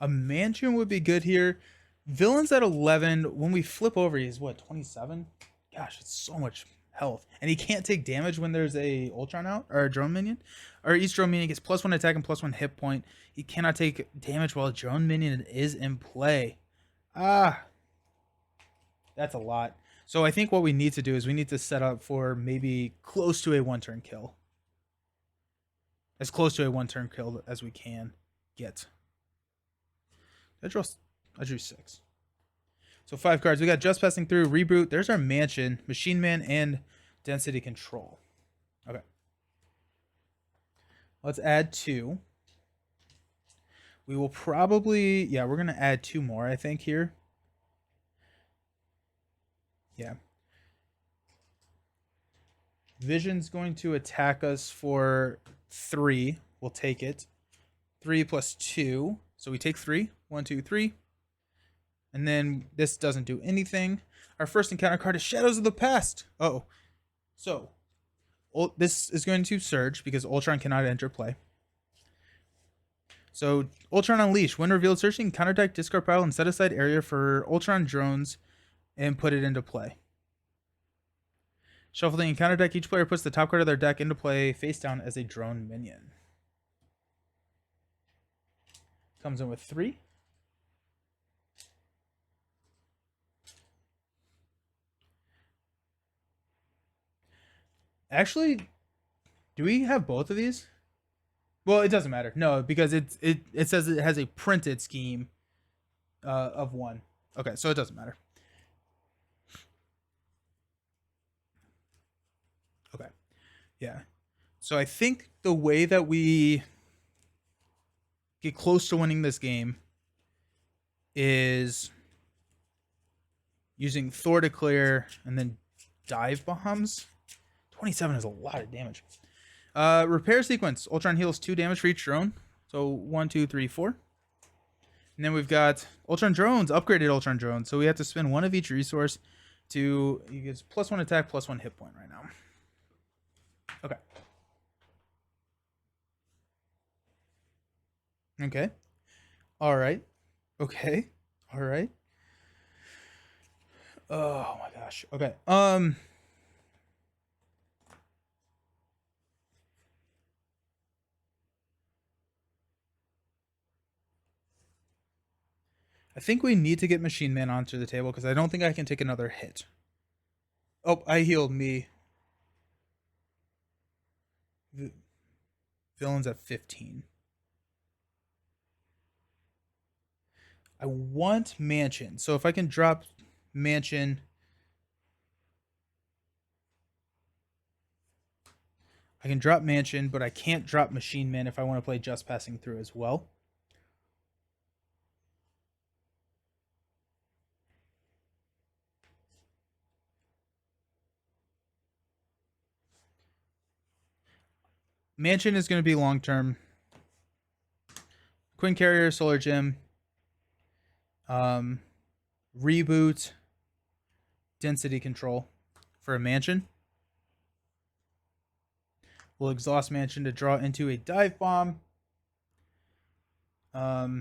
A Mansion would be good here. Villain's at 11. When we flip over, he's what, 27? Gosh, it's so much health. And he can't take damage when there's a Ultron out, or a drone minion. Or each drone minion gets +1 attack and +1 hit point. He cannot take damage while a drone minion is in play. That's a lot. So I think what we need to do is we need to set up for maybe close to a 1-turn kill. As close to a 1-turn kill as we can get. I drew 6. So 5 cards. We got Just Passing Through, Reboot. There's our Mansion, Machine Man, and Density Control. Okay. Let's add 2. We will probably, yeah, we're going to add 2 more, I think, here. Yeah. Vision's going to attack us for 3. We'll take it. 3 plus 2. So we take 3. 1, 2, 3. And then this doesn't do anything. Our first encounter card is Shadows of the Past. Oh. So this is going to surge because Ultron cannot enter play. So Ultron Unleash. When revealed, searching counter deck, discard pile, and set aside area for Ultron drones and put it into play. Shuffle the encounter deck. Each player puts the top card of their deck into play face down as a drone minion. Comes in with 3. Actually, do we have both of these? Well, it doesn't matter. No, because it says it has a printed scheme of one. Okay, so it doesn't matter. Okay, yeah. So I think the way that we get close to winning this game is using Thor to clear and then dive bombs. 27 is a lot of damage. Repair sequence. Ultron heals 2 damage for each drone. So 1, 2, 3, 4. And then we've got Ultron drones, upgraded Ultron drones. So we have to spend 1 of each resource to. He gets +1 attack, +1 hit point right now. Okay. Okay. All right. Okay. All right. Oh my gosh. Okay. I think we need to get Machine Man onto the table because I don't think I can take another hit. Oh, I healed me. Villains at 15. I want Mansion. So if I can drop Mansion. I can drop Mansion, but I can't drop Machine Man if I want to play Just Passing Through as well. Mansion is going to be long term. Quinn Carrier, Solar Gem, Reboot, Density Control for a Mansion. We'll exhaust Mansion to draw into a Dive Bomb. We'll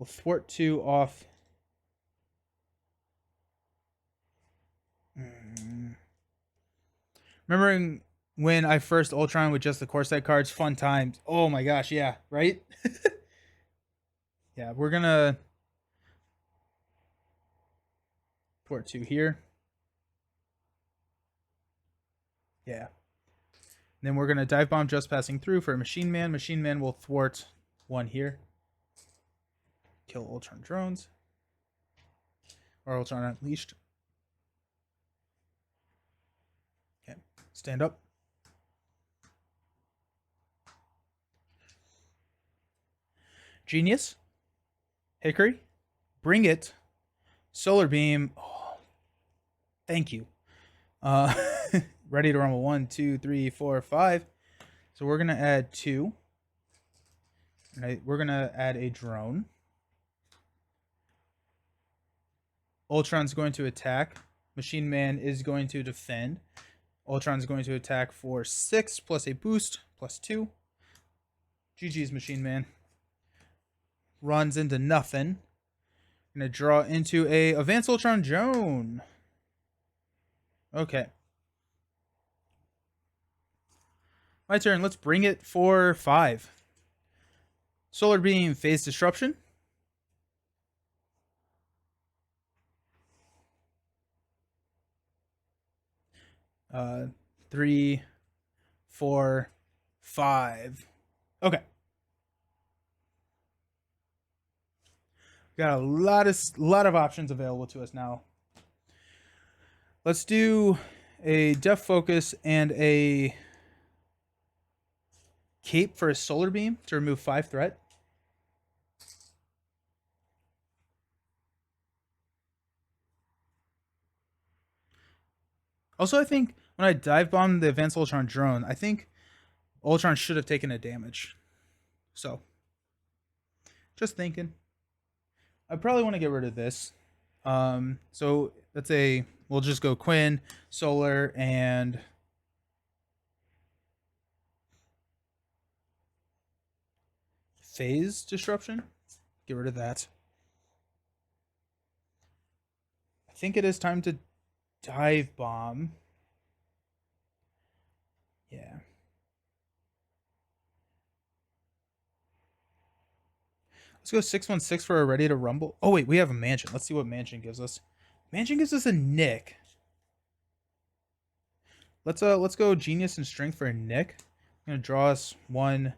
thwart 2 off. Remembering when I first Ultron with just the core set cards, fun times. Oh my gosh, yeah, right? Yeah, we're gonna thwart 2 here. Yeah. Then we're gonna Dive Bomb Just Passing Through for a Machine Man. Machine Man will thwart 1 here. Kill Ultron drones. Or Ultron Unleashed. Okay. Stand up. Genius. Hickory. Bring it. Solar Beam. Oh, thank you. Ready to rumble. 1, 2, 3, 4, 5. So we're gonna add 2. Right, we're gonna add a drone. Ultron's going to attack. Machine Man is going to defend. Ultron's going to attack for 6 plus a boost plus 2. GG's Machine Man. Runs into nothing. Gonna draw into a Advanced Ultron drone. Okay. My turn. Let's bring it for 5. Solar Beam, Phase Disruption. Uh, 3, 4, 5. Okay. Got a lot of options available to us now. Let's do a Def Focus and a Cape for a Solar Beam to remove 5 threat. Also, I think when I Dive Bomb the Advanced Ultron drone, I think Ultron should have taken a damage. So, just thinking. I probably want to get rid of this. So we'll just go Quinn, Solar, and Phase Disruption. Get rid of that. I think it is time to Dive Bomb. Yeah. Let's go 616 for a Ready to Rumble. Oh wait, we have a Mansion. Let's see what Mansion gives us. Mansion gives us a Nick. Let's go Genius and Strength for a Nick. I'm gonna draw us 1,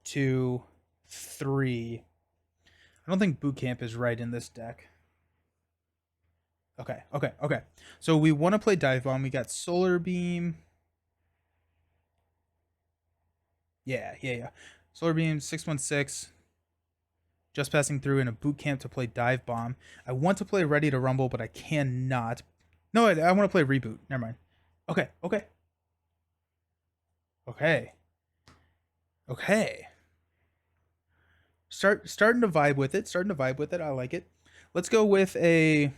2, 3. I don't think Boot Camp is right in this deck. Okay. So we want to play Dive Bomb. We got Solar Beam. Yeah. Solar Beam, 616. Just passing through in a Boot Camp to play Dive Bomb. I want to play Ready to Rumble, but I cannot. No, I want to play Reboot. Never mind. Okay. Starting to vibe with it. I like it. Let's go with a...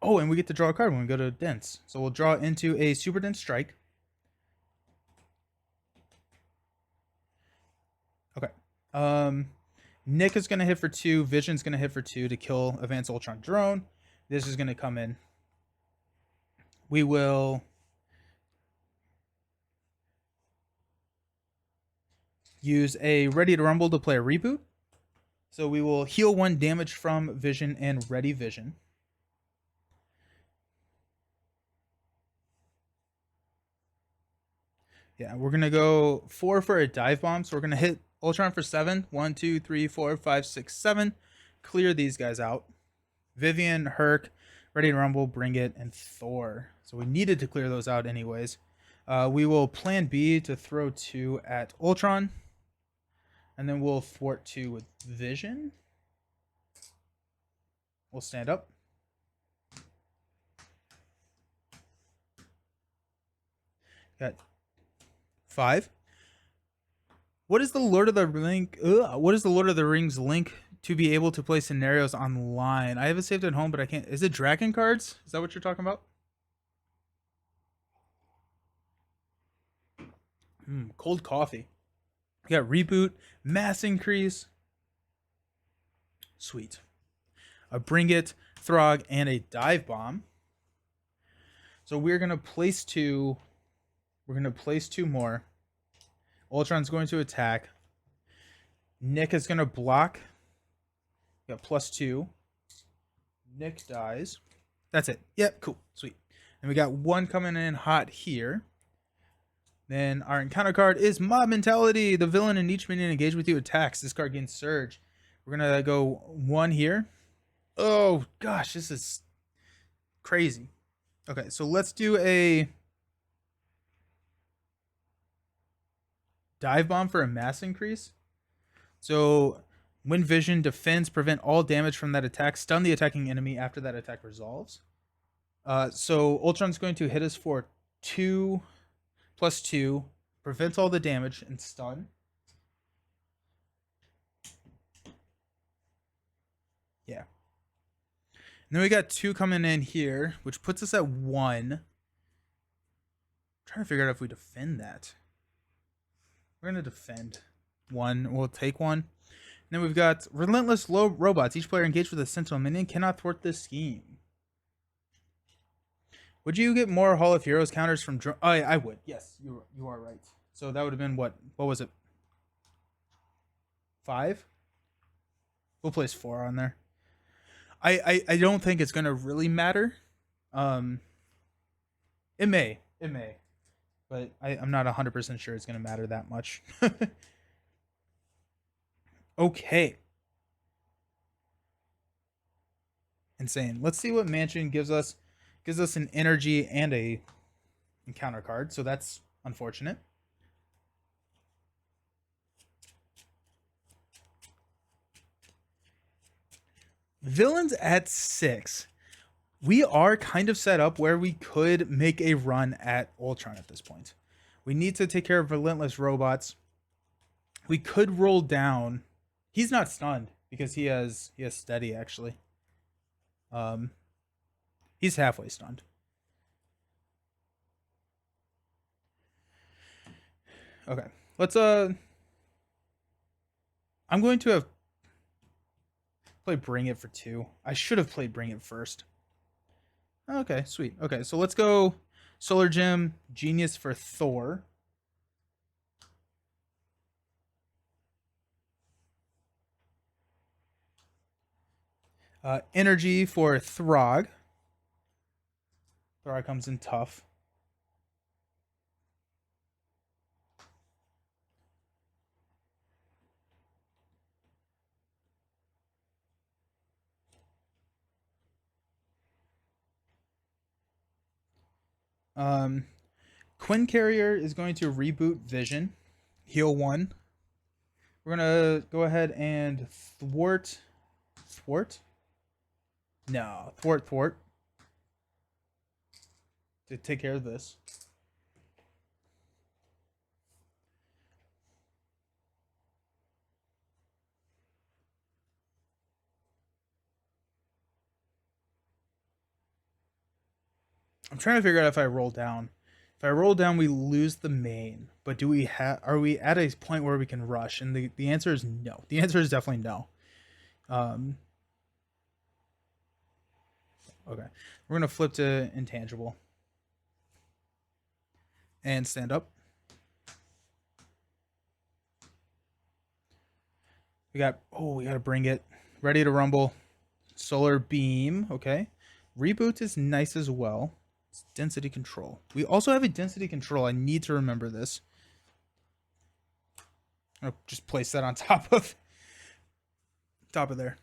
Oh, and we get to draw a card when we go to Dense. So we'll draw into a Super Dense Strike. Okay. Nick is going to hit for 2. Vision's going to hit for 2 to kill Advanced Ultron Drone. This is going to come in. We will... use a Ready to Rumble to play a Reboot. So we will heal 1 damage from Vision and Ready Vision. Yeah, we're going to go 4 for a Dive Bomb. So we're going to hit Ultron for 7. 1, 2, 3, 4, 5, 6, 7. Clear these guys out. Vivian, Herc, Ready to Rumble, Bring It, and Thor. So we needed to clear those out anyways. We will plan B to throw 2 at Ultron. And then we'll thwart 2 with Vision. We'll stand up. Got 5. What is the Lord of the Rings link to be able to play scenarios online? I have it saved at home, but I can't. Is it Dragon cards? Is that what you're talking about? Cold coffee. We got Reboot, Mass Increase. Sweet. A Bring It, Throg, and a Dive Bomb. So we're going to place 2. We're going to place 2 more. Ultron's going to attack. Nick is going to block. We got +2. Nick dies. That's it. Yep, cool. Sweet. And we got 1 coming in hot here. Then our encounter card is Mob Mentality. The villain in each minion engaged with you attacks. This card gains Surge. We're going to go 1 here. Oh, gosh, this is crazy. Okay, so let's do a Dive Bomb for a Mass Increase. So when Vision defends, prevent all damage from that attack. Stun the attacking enemy after that attack resolves. So Ultron's going to hit us for 2 +2, prevent all the damage, and stun. Yeah. And then we got 2 coming in here, which puts us at 1. I'm trying to figure out if we defend that. We're going to defend 1. We'll take 1. And then we've got Relentless Low Robots. Each player engaged with a Sentinel minion cannot thwart this scheme. Would you get more Hall of Heroes counters from... I would. Yes, you are right. So that would have been what? What was it? 5? We'll place 4 on there. I don't think it's going to really matter. It may. But I'm not 100% sure it's going to matter that much. Okay. Insane. Let's see what Mansion gives us. Gives us an energy and a encounter card, so that's unfortunate. Villains at 6. We are kind of set up where we could make a run at Ultron at this point. We need to take care of Relentless Robots. We could roll down. He's not stunned because he has steady actually. He's halfway stunned. Okay. Let's I'm going to have played Bring It for 2. I should have played Bring It first. Okay, sweet. Okay, so let's go Solar Gem, Genius for Thor. Energy for Throg. Throg comes in tough. Quinn Carrier is going to reboot Vision. Heal 1. We're going to go ahead and thwart. Thwart? No. Thwart. To take care of this. I'm trying to figure out if I roll down. If I roll down, we lose the main. But do we are we at a point where we can rush? And the answer is no. The answer is definitely no. Okay. We're gonna flip to intangible. And stand up. We gotta bring it. Ready to rumble. Solar beam, okay. Reboot is nice as well. It's density control. We also have a density control. I need to remember this. I'm gonna just place that on top of there.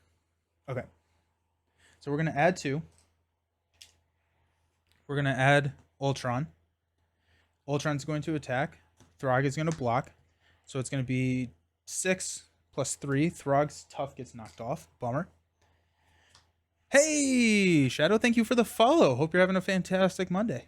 Okay. So we're gonna add 2. We're gonna add Ultron. Ultron's going to attack. Throg is gonna block. So it's gonna be 6 plus 3. Throg's tough gets knocked off. Bummer. Hey, Shadow, thank you for the follow. Hope you're having a fantastic Monday.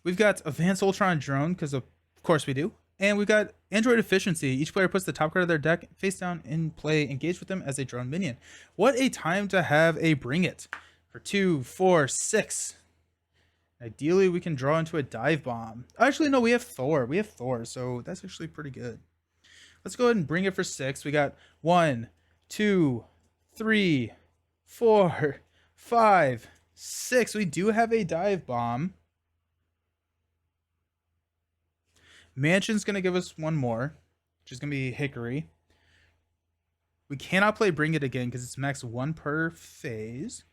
We've got Advanced Ultron Drone, because of course we do. And we've got Android Efficiency. Each player puts the top card of their deck face down in play. Engage with them as a drone minion. What a time to have a Bring It. For 2, 4, 6. Ideally, we can draw into a Dive Bomb. Actually, no, we have Thor. So that's actually pretty good. Let's go ahead and bring it for 6. We got 1, 2, 3, 4, 5, 6. We do have a Dive Bomb. Mansion's going to give us 1 more, which is going to be Hickory. We cannot play Bring It again because it's max 1 per phase.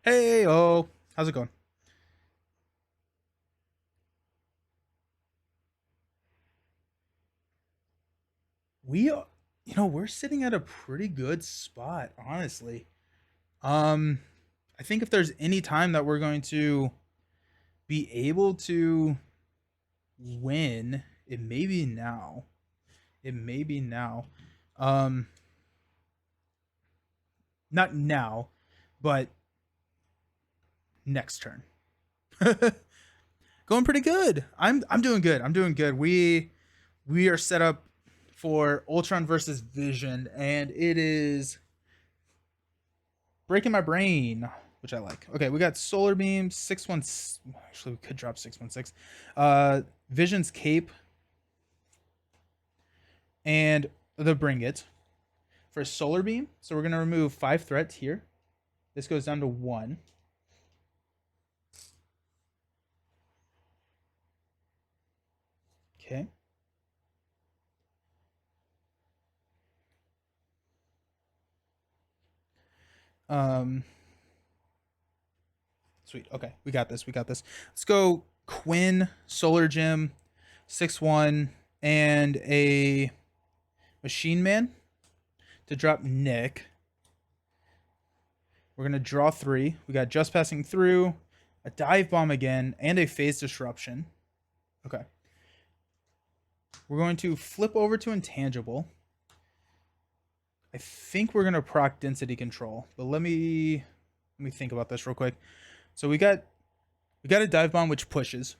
Hey, oh, how's it going? We're sitting at a pretty good spot, honestly. I think if there's any time that we're going to be able to win, it may be now. Not now, but next turn. Going pretty good. I'm doing good. We are set up for Ultron versus Vision, and it is breaking my brain, which I like. Okay, we got Solar Beam, 616. Actually, we could drop 616. Vision's Cape, and the Bring It for Solar Beam. So we're gonna remove 5 threats here. This goes down to 1. Okay. Sweet. Okay, we got this. Let's go Quinn, Solar Gem, 6/1, and a Machine Man to drop Nick. We're gonna draw 3. We got Just Passing Through, a Dive Bomb again, and a Phase Disruption. Okay. We're going to flip over to Intangible. I think we're gonna proc Density Control, but let me think about this real quick. So we got a Dive Bomb which pushes.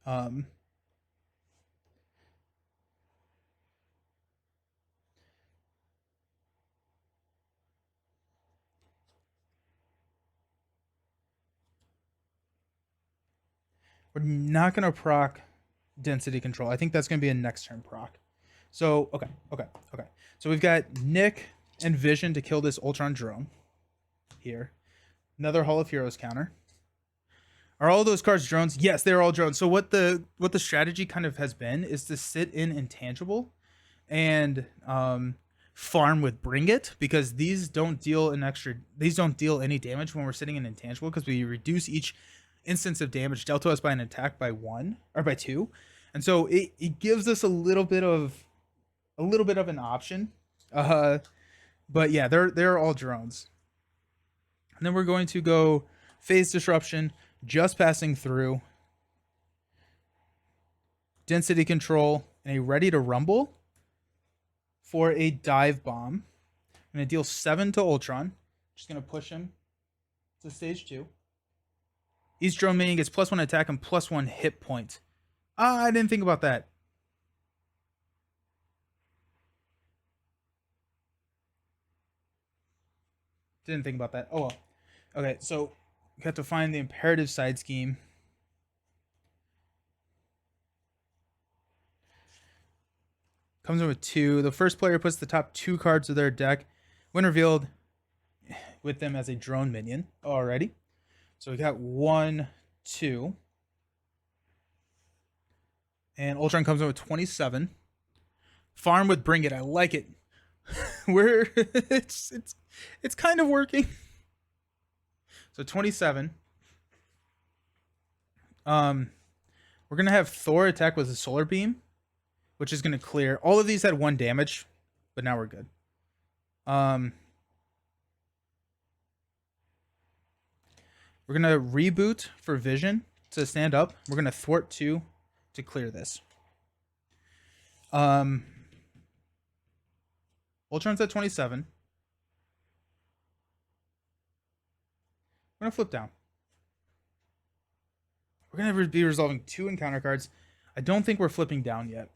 We're not gonna proc Density Control. I think that's gonna be a next turn proc. So okay. So we've got Nick and Vision to kill this Ultron drone here. Another Hall of Heroes counter. Are all those cards drones? Yes, they're all drones. So what the strategy kind of has been is to sit in intangible and farm with bring it, because these don't deal any damage when we're sitting in intangible, because we reduce each instance of damage dealt to us by an attack by 1 or by 2. And so it gives us a little bit of an option. But yeah, they're all drones. And then we're going to go phase disruption, just passing through, density control, and a ready to rumble for a dive bomb. I'm going to deal 7 to Ultron. Just going to push him to stage 2. Each drone minion gets +1 attack and +1 hit point. I didn't think about that. Didn't think about that. Oh well. Okay, so we have to find the imperative side scheme. Comes in with 2. The first player puts the top 2 cards of their deck when revealed with them as a drone minion. Alrighty. So we got 1, 2. And Ultron comes in with 27. Farm with bring it. I like it. We're it's kind of working. So 27. We're gonna have Thor attack with a solar beam, which is gonna clear. All of these had 1 damage, but now we're good. We're gonna reboot for vision to stand up. We're gonna thwart 2 to clear this. Ultron's at 27. We're gonna flip down. We're gonna be resolving 2 encounter cards. I don't think we're flipping down yet.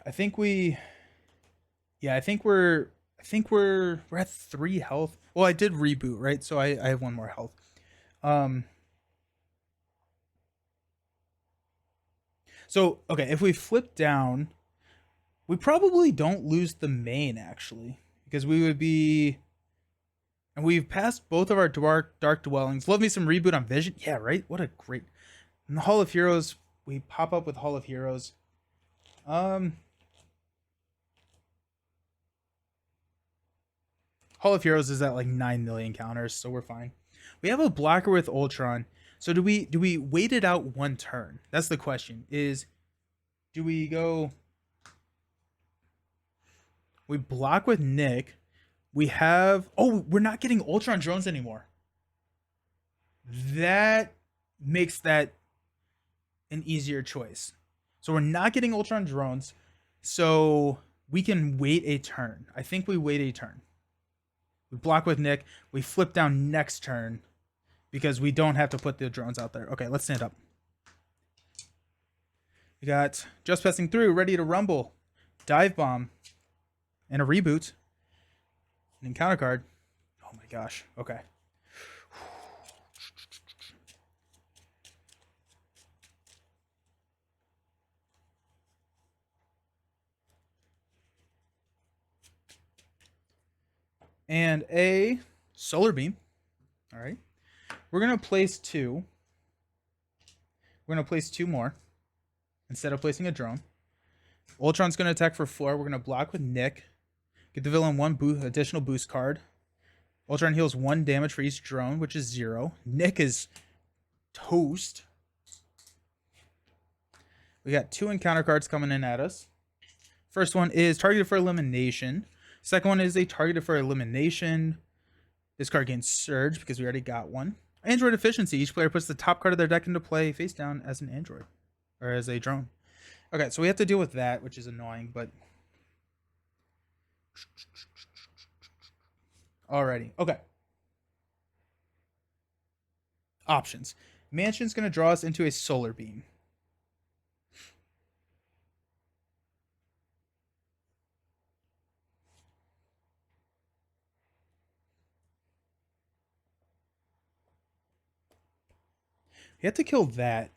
I think we're at 3 health. Well, I did reboot, right? So I have 1 more health. So okay, if we flip down, we probably don't lose the main, actually, because we would be, and we've passed both of our dark dwellings. Love me some reboot on vision. Yeah, right. What a great. In the Hall of Heroes, we pop up with Hall of Heroes. Hall of Heroes is at like 9 million counters, so we're fine. We have a blocker with Ultron. So do we wait it out 1 turn? That's the question. Is do we go? We block with Nick. We have, we're not getting Ultron drones anymore. That makes that an easier choice. So we're not getting Ultron drones, so we can wait a turn. I think we wait a turn. We block with Nick. We flip down next turn because we don't have to put the drones out there. Okay, let's stand up. We got just passing through, ready to rumble, dive bomb, and a reboot. An encounter card. Oh my gosh. Okay. And a solar beam. All right. We're going to place 2. We're going to place 2 more instead of placing a drone. Ultron's going to attack for 4. We're going to block with Nick. Get the villain 1 additional boost card. Ultron heals 1 damage for each drone, which is 0. Nick is toast. We got 2 encounter cards coming in at us. First one is targeted for elimination. Second one is a targeted for elimination. This card gains Surge because we already got one. Android efficiency. Each player puts the top card of their deck into play face down as an android. Or as a drone. Okay, so we have to deal with that, which is annoying, but... Alrighty, okay. Options. Mansion's going to draw us into a solar beam. We have to kill that.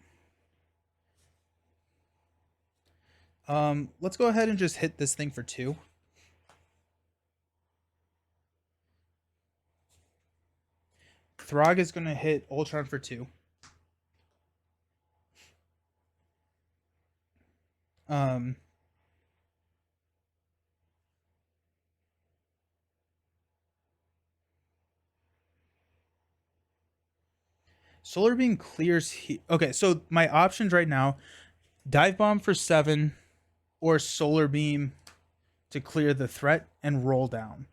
Let's go ahead and just hit this thing for 2. Throg is going to hit Ultron for 2. Solar Beam clears. Okay, so my options right now: Dive Bomb for 7, or Solar Beam to clear the threat and roll down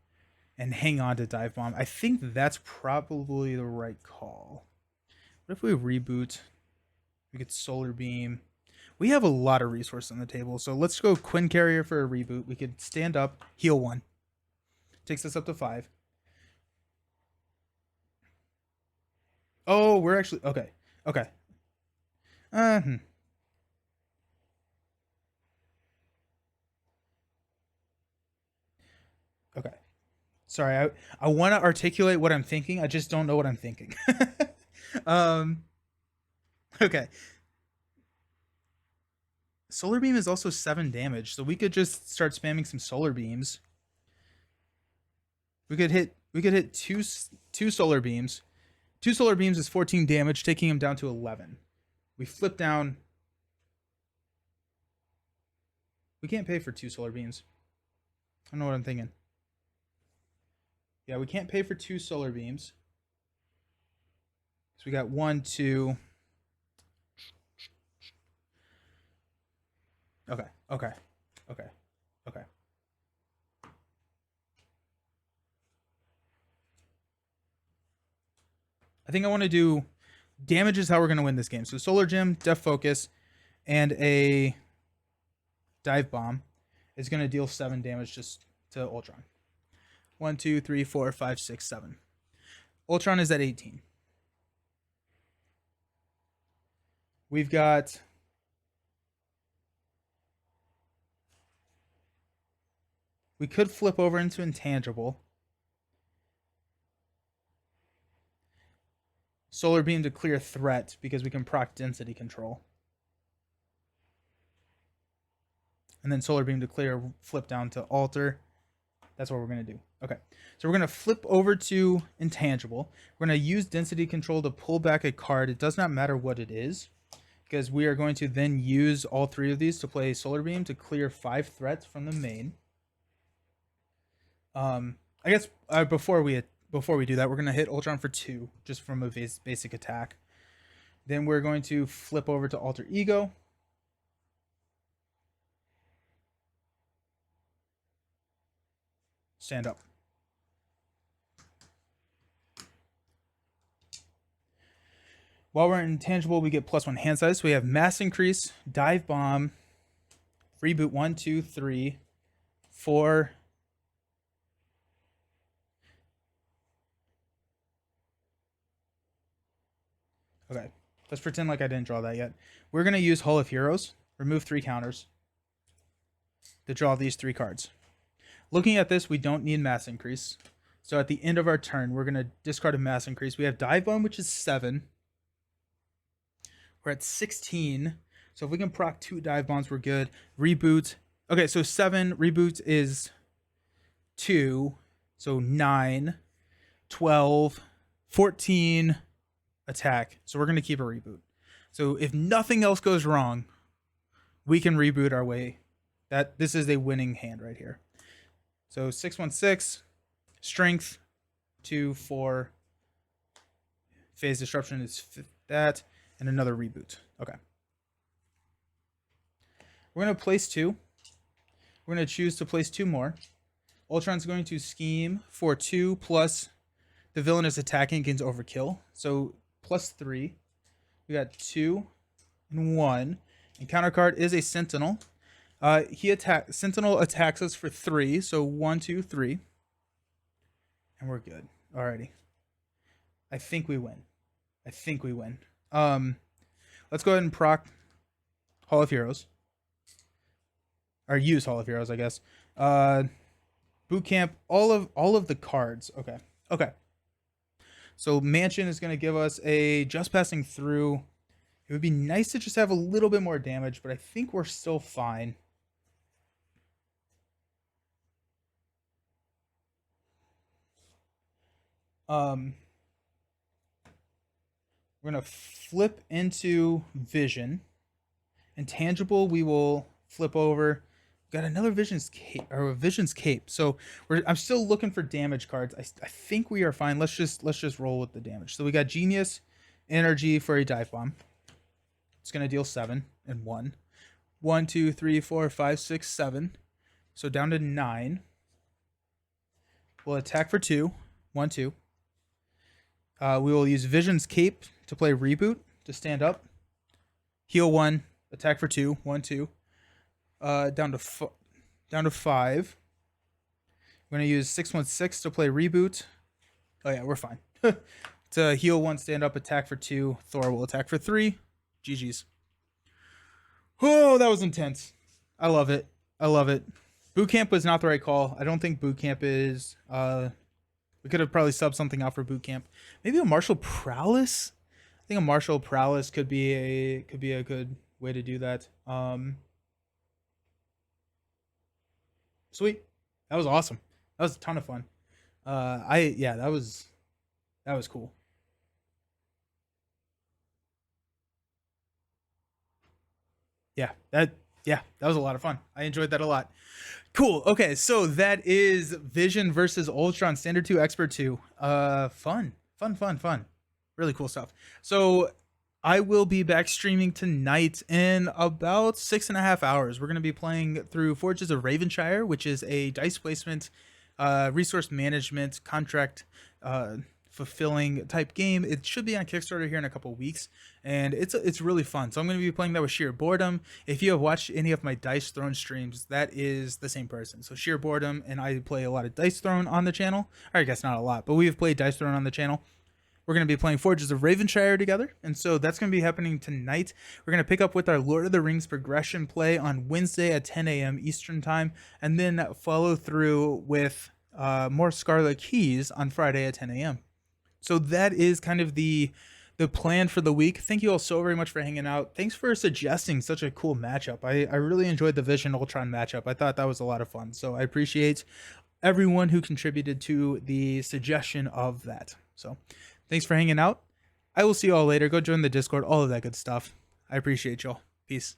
and hang on to Dive Bomb. I think that's probably the right call. What if we reboot? We get Solar Beam. We have a lot of resources on the table, so let's go Quinn Carrier for a reboot. We could stand up, heal 1. Takes us up to 5. Oh, we're actually... Okay. Okay. Okay. Sorry, I want to articulate what I'm thinking. I just don't know what I'm thinking. Okay. Solar Beam is also 7 damage, so we could just start spamming some Solar Beams. We could hit two Solar Beams. 2 Solar Beams is 14 damage, taking him down to 11. We flip down. We can't pay for 2 Solar Beams. I don't know what I'm thinking. Yeah, we can't pay for 2 Solar Beams. So we got 1, 2. Okay. I think I want to do damage is how we're going to win this game. So Solar Gem, Def Focus, and a Dive Bomb is going to deal 7 damage just to Ultron. 1, 2, 3, 4, 5, 6, 7. Ultron is at 18. We've got... We could flip over into Intangible. Solar Beam to clear threat because we can proc density control. And then Solar Beam to clear flip down to alter. That's what we're going to do. Okay, so we're going to flip over to Intangible. We're going to use density control to pull back a card. It does not matter what it is, because we are going to then use all 3 of these to play Solar Beam to clear 5 threats from the main. I guess before we do that, we're going to hit Ultron for 2, just from a basic attack. Then we're going to flip over to Alter Ego. Stand up. While we're intangible, we get +1 hand size. So we have mass increase, dive bomb, reboot 1, 2, 3, 4. Okay, let's pretend like I didn't draw that yet. We're going to use Hall of Heroes, remove 3 counters to draw these 3 cards. Looking at this, we don't need mass increase. So at the end of our turn, we're going to discard a mass increase. We have dive bomb, which is 7. We're at 16. So if we can proc 2 dive bombs, we're good. Reboot. Okay, so 7. Reboot is 2. So 9, 12, 14 attack. So we're going to keep a reboot. So if nothing else goes wrong, we can reboot our way. This is a winning hand right here. So 616, strength, 2, 4. Phase disruption is that, and another reboot. Okay. We're going to place 2. We're going to choose to place 2 more. Ultron's going to scheme for 2 plus the villain is attacking against overkill. So +3. We got 2 and 1. And counter card is a Sentinel. Sentinel attacks us for 3. So 1, 2, 3. And we're good. Alrighty. I think we win. Let's go ahead and proc Hall of Heroes. Or use Hall of Heroes, I guess. Boot Camp, all of the cards. Okay. So Mansion is going to give us a just passing through. It would be nice to just have a little bit more damage, but I think we're still fine. We're going to flip into Vision. Intangible, we will flip over. Got another Vision's Cape. So I'm still looking for damage cards. I think we are fine. Let's just roll with the damage. So we got Genius, Energy for a Dive Bomb. It's gonna deal 7 and 1. 1, 2, 3, 4, 5, 6, 7. So down to 9. We'll attack for 2. 1, 2. We will use Vision's Cape to play Reboot to stand up. Heal 1. Attack for 2. 1, 2. Down to 5. We're gonna use 616 to play Reboot. Oh yeah, we're fine. To heal 1, stand up, attack for 2. Thor will attack for 3. GG's. Oh, that was intense. I love it. I love it. Boot camp was not the right call. I don't think boot camp is. We could have probably subbed something out for boot camp. Maybe a Martial Prowess. I think a Martial Prowess could be a good way to do that. Sweet. That was awesome. That was a ton of fun. That was cool. That was a lot of fun. I enjoyed that a lot. Cool. Okay, so that is Vision versus Ultron, Standard 2, Expert 2. Fun. Really cool stuff. So I will be back streaming tonight in about 6.5 hours. We're going to be playing through Forges of Ravenshire, which is a dice placement, resource management, contract fulfilling type game. It should be on Kickstarter here in a couple weeks, and it's really fun. So I'm going to be playing that with Sheer Boredom. If you have watched any of my Dice Throne streams, that is the same person. So Sheer Boredom and I play a lot of Dice Throne on the channel. Or I guess not a lot, but we have played Dice Throne on the channel. We're going to be playing Forges of Ravenshire together, and so that's going to be happening tonight. We're going to pick up with our Lord of the Rings progression play on Wednesday at 10 a.m. Eastern Time, and then follow through with more Scarlet Keys on Friday at 10 a.m. So that is kind of the plan for the week. Thank you all so very much for hanging out. Thanks for suggesting such a cool matchup. I really enjoyed the Vision Ultron matchup. I thought that was a lot of fun. So I appreciate everyone who contributed to the suggestion of that. So thanks for hanging out. I will see you all later. Go join the Discord, all of that good stuff. I appreciate y'all. Peace.